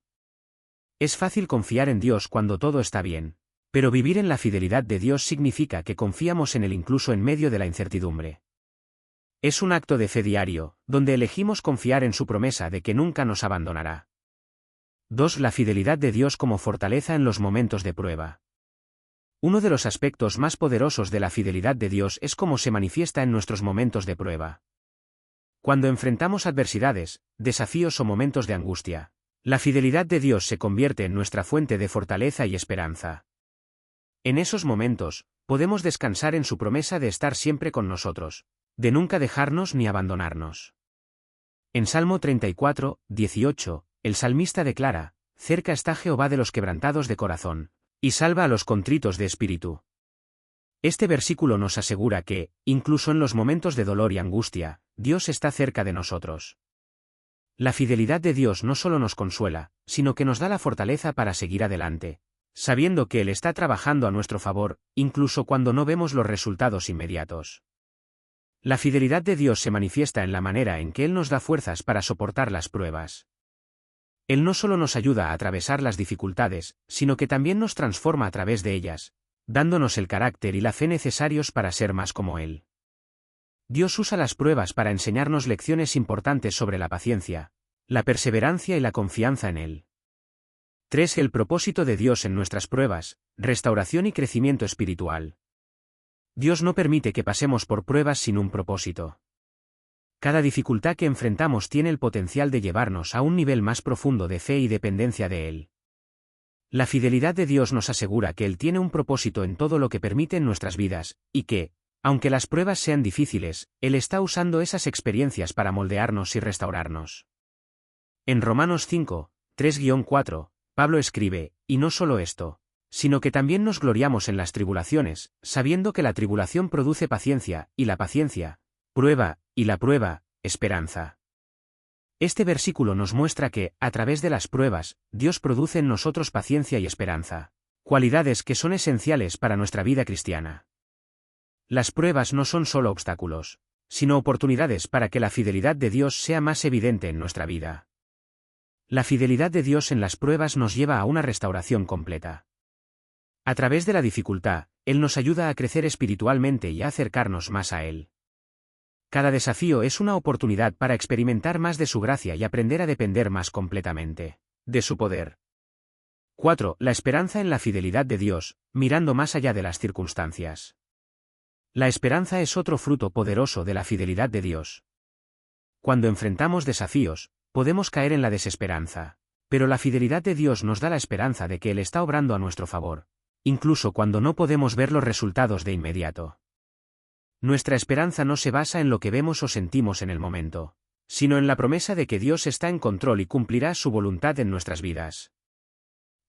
Es fácil confiar en Dios cuando todo está bien, pero vivir en la fidelidad de Dios significa que confiamos en Él incluso en medio de la incertidumbre. Es un acto de fe diario, donde elegimos confiar en su promesa de que nunca nos abandonará. 2. La fidelidad de Dios como fortaleza en los momentos de prueba. Uno de los aspectos más poderosos de la fidelidad de Dios es cómo se manifiesta en nuestros momentos de prueba. Cuando enfrentamos adversidades, desafíos o momentos de angustia, la fidelidad de Dios se convierte en nuestra fuente de fortaleza y esperanza. En esos momentos, podemos descansar en su promesa de estar siempre con nosotros, de nunca dejarnos ni abandonarnos. En Salmo 34, 18, el salmista declara: cerca está Jehová de los quebrantados de corazón, y salva a los contritos de espíritu. Este versículo nos asegura que, incluso en los momentos de dolor y angustia, Dios está cerca de nosotros. La fidelidad de Dios no solo nos consuela, sino que nos da la fortaleza para seguir adelante, sabiendo que Él está trabajando a nuestro favor, incluso cuando no vemos los resultados inmediatos. La fidelidad de Dios se manifiesta en la manera en que Él nos da fuerzas para soportar las pruebas. Él no solo nos ayuda a atravesar las dificultades, sino que también nos transforma a través de ellas, dándonos el carácter y la fe necesarios para ser más como Él. Dios usa las pruebas para enseñarnos lecciones importantes sobre la paciencia, la perseverancia y la confianza en Él. 3. El propósito de Dios en nuestras pruebas, restauración y crecimiento espiritual. Dios no permite que pasemos por pruebas sin un propósito. Cada dificultad que enfrentamos tiene el potencial de llevarnos a un nivel más profundo de fe y dependencia de Él. La fidelidad de Dios nos asegura que Él tiene un propósito en todo lo que permite en nuestras vidas, y que, aunque las pruebas sean difíciles, Él está usando esas experiencias para moldearnos y restaurarnos. En Romanos 5, 3-4, Pablo escribe: y no solo esto, sino que también nos gloriamos en las tribulaciones, sabiendo que la tribulación produce paciencia, y la paciencia, prueba, y la prueba, esperanza. Este versículo nos muestra que, a través de las pruebas, Dios produce en nosotros paciencia y esperanza, cualidades que son esenciales para nuestra vida cristiana. Las pruebas no son solo obstáculos, sino oportunidades para que la fidelidad de Dios sea más evidente en nuestra vida. La fidelidad de Dios en las pruebas nos lleva a una restauración completa. A través de la dificultad, Él nos ayuda a crecer espiritualmente y a acercarnos más a Él. Cada desafío es una oportunidad para experimentar más de su gracia y aprender a depender más completamente de su poder. 4. La esperanza en la fidelidad de Dios, mirando más allá de las circunstancias. La esperanza es otro fruto poderoso de la fidelidad de Dios. Cuando enfrentamos desafíos, podemos caer en la desesperanza, pero la fidelidad de Dios nos da la esperanza de que Él está obrando a nuestro favor, incluso cuando no podemos ver los resultados de inmediato. Nuestra esperanza no se basa en lo que vemos o sentimos en el momento, sino en la promesa de que Dios está en control y cumplirá su voluntad en nuestras vidas.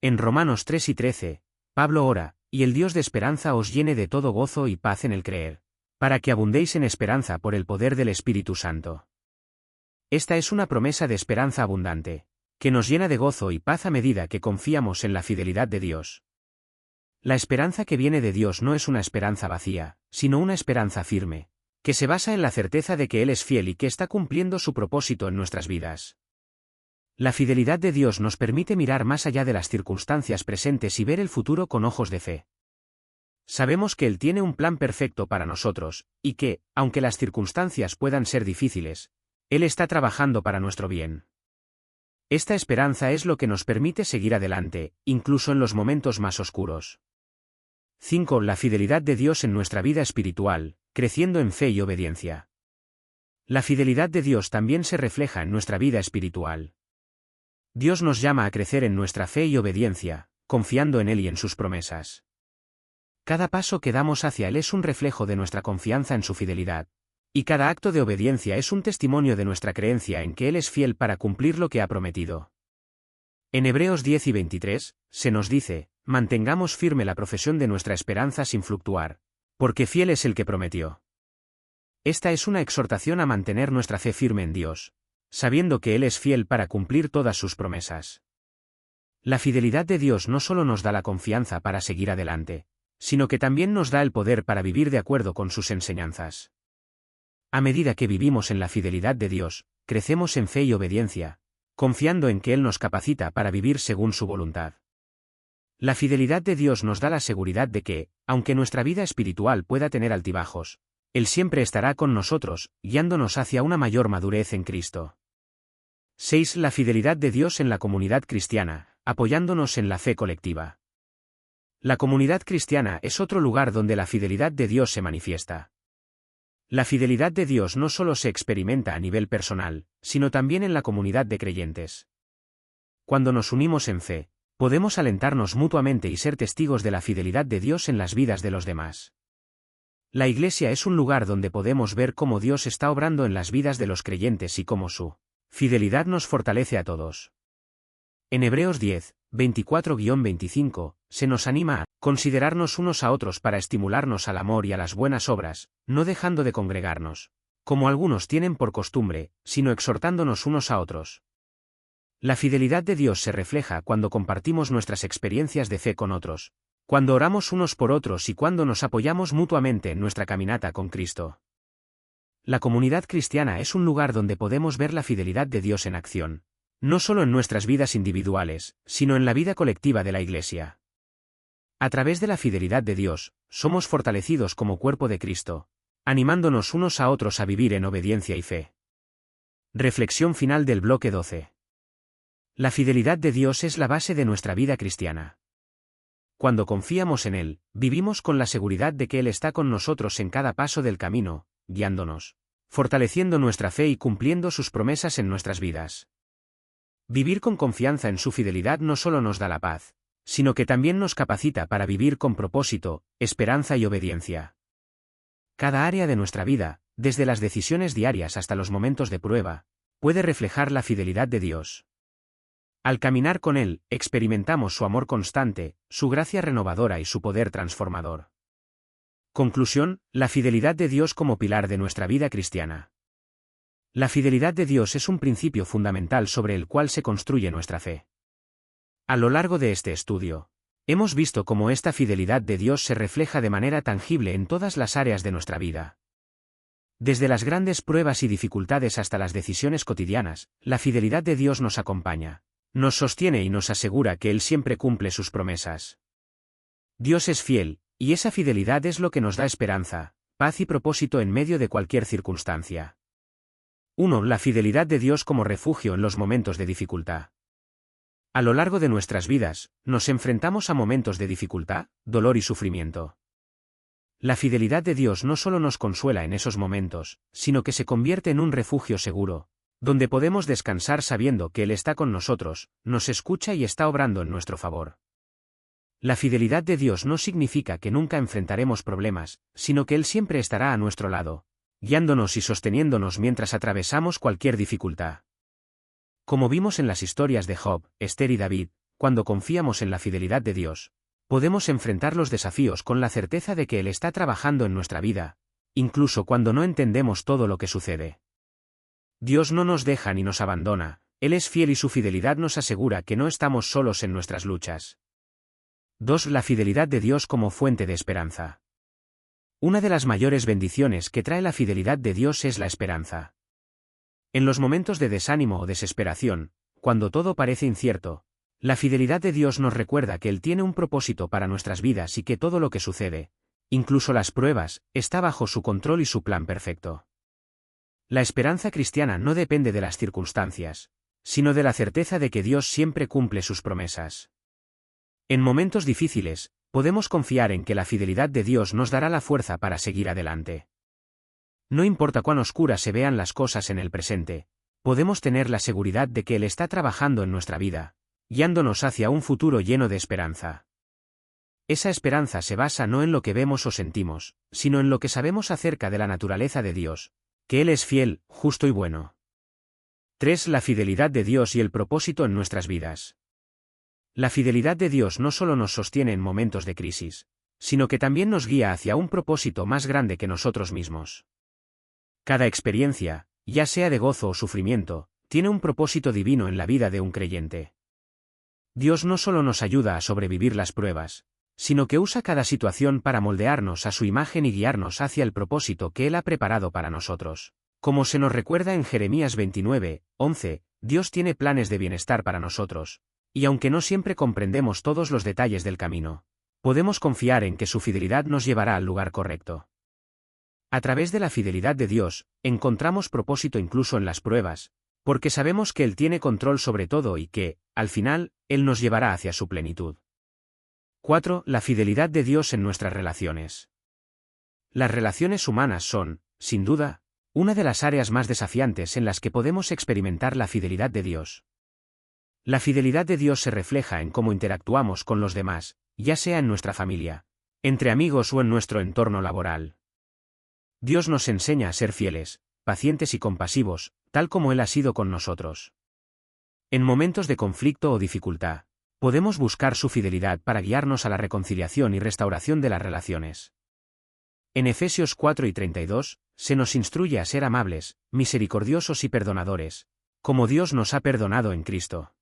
En Romanos 3:13, Pablo ora, y el Dios de esperanza os llene de todo gozo y paz en el creer, para que abundéis en esperanza por el poder del Espíritu Santo. Esta es una promesa de esperanza abundante, que nos llena de gozo y paz a medida que confiamos en la fidelidad de Dios. La esperanza que viene de Dios no es una esperanza vacía, sino una esperanza firme, que se basa en la certeza de que Él es fiel y que está cumpliendo su propósito en nuestras vidas. La fidelidad de Dios nos permite mirar más allá de las circunstancias presentes y ver el futuro con ojos de fe. Sabemos que Él tiene un plan perfecto para nosotros, y que, aunque las circunstancias puedan ser difíciles, Él está trabajando para nuestro bien. Esta esperanza es lo que nos permite seguir adelante, incluso en los momentos más oscuros. 5. La fidelidad de Dios en nuestra vida espiritual, creciendo en fe y obediencia. La fidelidad de Dios también se refleja en nuestra vida espiritual. Dios nos llama a crecer en nuestra fe y obediencia, confiando en Él y en sus promesas. Cada paso que damos hacia Él es un reflejo de nuestra confianza en su fidelidad, y cada acto de obediencia es un testimonio de nuestra creencia en que Él es fiel para cumplir lo que ha prometido. En Hebreos 10:23, se nos dice, mantengamos firme la profesión de nuestra esperanza sin fluctuar, porque fiel es el que prometió. Esta es una exhortación a mantener nuestra fe firme en Dios, sabiendo que Él es fiel para cumplir todas sus promesas. La fidelidad de Dios no solo nos da la confianza para seguir adelante, sino que también nos da el poder para vivir de acuerdo con sus enseñanzas. A medida que vivimos en la fidelidad de Dios, crecemos en fe y obediencia, confiando en que Él nos capacita para vivir según su voluntad. La fidelidad de Dios nos da la seguridad de que, aunque nuestra vida espiritual pueda tener altibajos, Él siempre estará con nosotros, guiándonos hacia una mayor madurez en Cristo. 6. La fidelidad de Dios en la comunidad cristiana, apoyándonos en la fe colectiva. La comunidad cristiana es otro lugar donde la fidelidad de Dios se manifiesta. La fidelidad de Dios no solo se experimenta a nivel personal, sino también en la comunidad de creyentes. Cuando nos unimos en fe, podemos alentarnos mutuamente y ser testigos de la fidelidad de Dios en las vidas de los demás. La Iglesia es un lugar donde podemos ver cómo Dios está obrando en las vidas de los creyentes y cómo su fidelidad nos fortalece a todos. En Hebreos 10, 24-25, se nos anima a considerarnos unos a otros para estimularnos al amor y a las buenas obras, no dejando de congregarnos, como algunos tienen por costumbre, sino exhortándonos unos a otros. La fidelidad de Dios se refleja cuando compartimos nuestras experiencias de fe con otros, cuando oramos unos por otros y cuando nos apoyamos mutuamente en nuestra caminata con Cristo. La comunidad cristiana es un lugar donde podemos ver la fidelidad de Dios en acción, no solo en nuestras vidas individuales, sino en la vida colectiva de la Iglesia. A través de la fidelidad de Dios, somos fortalecidos como cuerpo de Cristo, animándonos unos a otros a vivir en obediencia y fe. Reflexión final del bloque 12. La fidelidad de Dios es la base de nuestra vida cristiana. Cuando confiamos en Él, vivimos con la seguridad de que Él está con nosotros en cada paso del camino, guiándonos, fortaleciendo nuestra fe y cumpliendo sus promesas en nuestras vidas. Vivir con confianza en su fidelidad no solo nos da la paz, sino que también nos capacita para vivir con propósito, esperanza y obediencia. Cada área de nuestra vida, desde las decisiones diarias hasta los momentos de prueba, puede reflejar la fidelidad de Dios. Al caminar con Él, experimentamos su amor constante, su gracia renovadora y su poder transformador. Conclusión: la fidelidad de Dios como pilar de nuestra vida cristiana. La fidelidad de Dios es un principio fundamental sobre el cual se construye nuestra fe. A lo largo de este estudio, hemos visto cómo esta fidelidad de Dios se refleja de manera tangible en todas las áreas de nuestra vida. Desde las grandes pruebas y dificultades hasta las decisiones cotidianas, la fidelidad de Dios nos acompaña, nos sostiene y nos asegura que Él siempre cumple sus promesas. Dios es fiel, y esa fidelidad es lo que nos da esperanza, paz y propósito en medio de cualquier circunstancia. 1. La fidelidad de Dios como refugio en los momentos de dificultad. A lo largo de nuestras vidas, nos enfrentamos a momentos de dificultad, dolor y sufrimiento. La fidelidad de Dios no solo nos consuela en esos momentos, sino que se convierte en un refugio seguro, donde podemos descansar sabiendo que Él está con nosotros, nos escucha y está obrando en nuestro favor. La fidelidad de Dios no significa que nunca enfrentaremos problemas, sino que Él siempre estará a nuestro lado, guiándonos y sosteniéndonos mientras atravesamos cualquier dificultad. Como vimos en las historias de Job, Esther y David, cuando confiamos en la fidelidad de Dios, podemos enfrentar los desafíos con la certeza de que Él está trabajando en nuestra vida, incluso cuando no entendemos todo lo que sucede. Dios no nos deja ni nos abandona, Él es fiel y su fidelidad nos asegura que no estamos solos en nuestras luchas. 2. La fidelidad de Dios como fuente de esperanza. Una de las mayores bendiciones que trae la fidelidad de Dios es la esperanza. En los momentos de desánimo o desesperación, cuando todo parece incierto, la fidelidad de Dios nos recuerda que Él tiene un propósito para nuestras vidas y que todo lo que sucede, incluso las pruebas, está bajo su control y su plan perfecto. La esperanza cristiana no depende de las circunstancias, sino de la certeza de que Dios siempre cumple sus promesas. En momentos difíciles, podemos confiar en que la fidelidad de Dios nos dará la fuerza para seguir adelante. No importa cuán oscuras se vean las cosas en el presente, podemos tener la seguridad de que Él está trabajando en nuestra vida, guiándonos hacia un futuro lleno de esperanza. Esa esperanza se basa no en lo que vemos o sentimos, sino en lo que sabemos acerca de la naturaleza de Dios, que Él es fiel, justo y bueno. 3. La fidelidad de Dios y el propósito en nuestras vidas. La fidelidad de Dios no solo nos sostiene en momentos de crisis, sino que también nos guía hacia un propósito más grande que nosotros mismos. Cada experiencia, ya sea de gozo o sufrimiento, tiene un propósito divino en la vida de un creyente. Dios no solo nos ayuda a sobrevivir las pruebas, sino que usa cada situación para moldearnos a su imagen y guiarnos hacia el propósito que Él ha preparado para nosotros. Como se nos recuerda en Jeremías 29:11, Dios tiene planes de bienestar para nosotros, y aunque no siempre comprendemos todos los detalles del camino, podemos confiar en que su fidelidad nos llevará al lugar correcto. A través de la fidelidad de Dios, encontramos propósito incluso en las pruebas, porque sabemos que Él tiene control sobre todo y que, al final, Él nos llevará hacia su plenitud. 4. La fidelidad de Dios en nuestras relaciones. Las relaciones humanas son, sin duda, una de las áreas más desafiantes en las que podemos experimentar la fidelidad de Dios. La fidelidad de Dios se refleja en cómo interactuamos con los demás, ya sea en nuestra familia, entre amigos o en nuestro entorno laboral. Dios nos enseña a ser fieles, pacientes y compasivos, tal como Él ha sido con nosotros. En momentos de conflicto o dificultad, podemos buscar su fidelidad para guiarnos a la reconciliación y restauración de las relaciones. En Efesios 4:32, se nos instruye a ser amables, misericordiosos y perdonadores, como Dios nos ha perdonado en Cristo.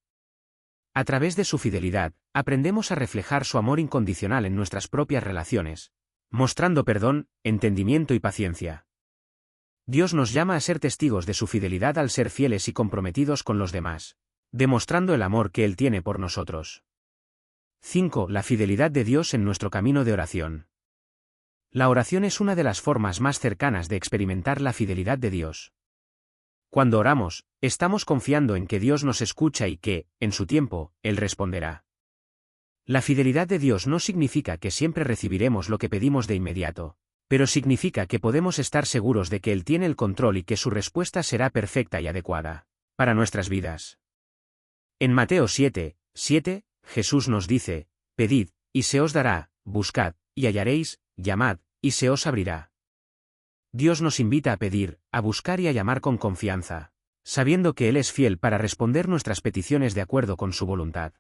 A través de su fidelidad, aprendemos a reflejar su amor incondicional en nuestras propias relaciones, mostrando perdón, entendimiento y paciencia. Dios nos llama a ser testigos de su fidelidad al ser fieles y comprometidos con los demás, demostrando el amor que Él tiene por nosotros. 5. La fidelidad de Dios en nuestro camino de oración. La oración es una de las formas más cercanas de experimentar la fidelidad de Dios. Cuando oramos, estamos confiando en que Dios nos escucha y que, en su tiempo, Él responderá. La fidelidad de Dios no significa que siempre recibiremos lo que pedimos de inmediato, pero significa que podemos estar seguros de que Él tiene el control y que su respuesta será perfecta y adecuada para nuestras vidas. En Mateo 7:7, Jesús nos dice: pedid, y se os dará, buscad, y hallaréis, llamad, y se os abrirá. Dios nos invita a pedir, a buscar y a llamar con confianza, sabiendo que Él es fiel para responder nuestras peticiones de acuerdo con su voluntad.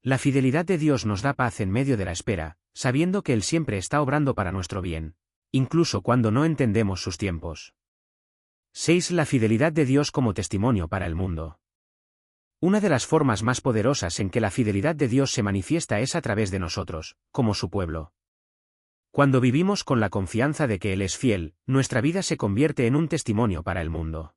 La fidelidad de Dios nos da paz en medio de la espera, sabiendo que Él siempre está obrando para nuestro bien, incluso cuando no entendemos sus tiempos. 6. La fidelidad de Dios como testimonio para el mundo. Una de las formas más poderosas en que la fidelidad de Dios se manifiesta es a través de nosotros, como su pueblo. Cuando vivimos con la confianza de que Él es fiel, nuestra vida se convierte en un testimonio para el mundo.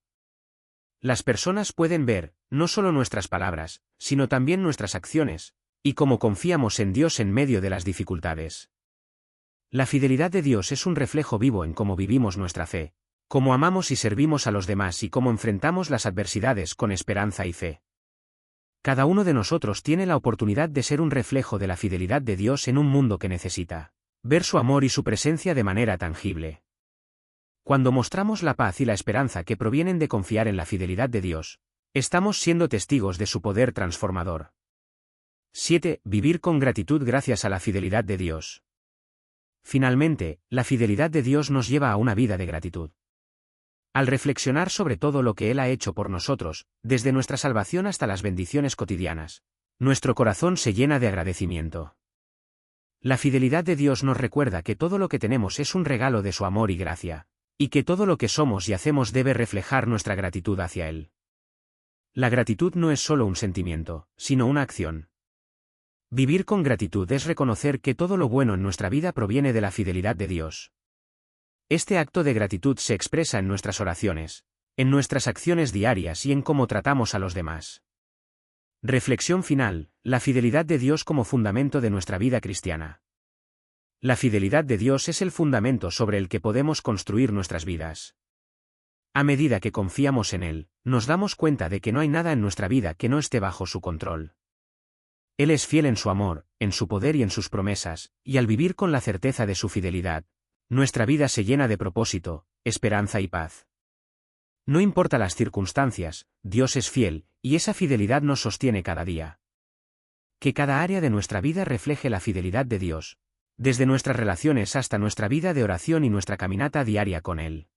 Las personas pueden ver, no solo nuestras palabras, sino también nuestras acciones, y cómo confiamos en Dios en medio de las dificultades. La fidelidad de Dios es un reflejo vivo en cómo vivimos nuestra fe, cómo amamos y servimos a los demás y cómo enfrentamos las adversidades con esperanza y fe. Cada uno de nosotros tiene la oportunidad de ser un reflejo de la fidelidad de Dios en un mundo que necesita ver su amor y su presencia de manera tangible. Cuando mostramos la paz y la esperanza que provienen de confiar en la fidelidad de Dios, estamos siendo testigos de su poder transformador. 7. Vivir con gratitud gracias a la fidelidad de Dios. Finalmente, la fidelidad de Dios nos lleva a una vida de gratitud. Al reflexionar sobre todo lo que Él ha hecho por nosotros, desde nuestra salvación hasta las bendiciones cotidianas, nuestro corazón se llena de agradecimiento. La fidelidad de Dios nos recuerda que todo lo que tenemos es un regalo de su amor y gracia, y que todo lo que somos y hacemos debe reflejar nuestra gratitud hacia Él. La gratitud no es solo un sentimiento, sino una acción. Vivir con gratitud es reconocer que todo lo bueno en nuestra vida proviene de la fidelidad de Dios. Este acto de gratitud se expresa en nuestras oraciones, en nuestras acciones diarias y en cómo tratamos a los demás. Reflexión final: la fidelidad de Dios como fundamento de nuestra vida cristiana. La fidelidad de Dios es el fundamento sobre el que podemos construir nuestras vidas. A medida que confiamos en Él, nos damos cuenta de que no hay nada en nuestra vida que no esté bajo su control. Él es fiel en su amor, en su poder y en sus promesas, y al vivir con la certeza de su fidelidad, nuestra vida se llena de propósito, esperanza y paz. No importa las circunstancias, Dios es fiel, y esa fidelidad nos sostiene cada día. Que cada área de nuestra vida refleje la fidelidad de Dios, desde nuestras relaciones hasta nuestra vida de oración y nuestra caminata diaria con Él.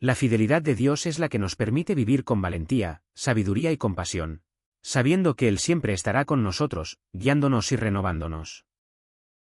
La fidelidad de Dios es la que nos permite vivir con valentía, sabiduría y compasión, sabiendo que Él siempre estará con nosotros, guiándonos y renovándonos.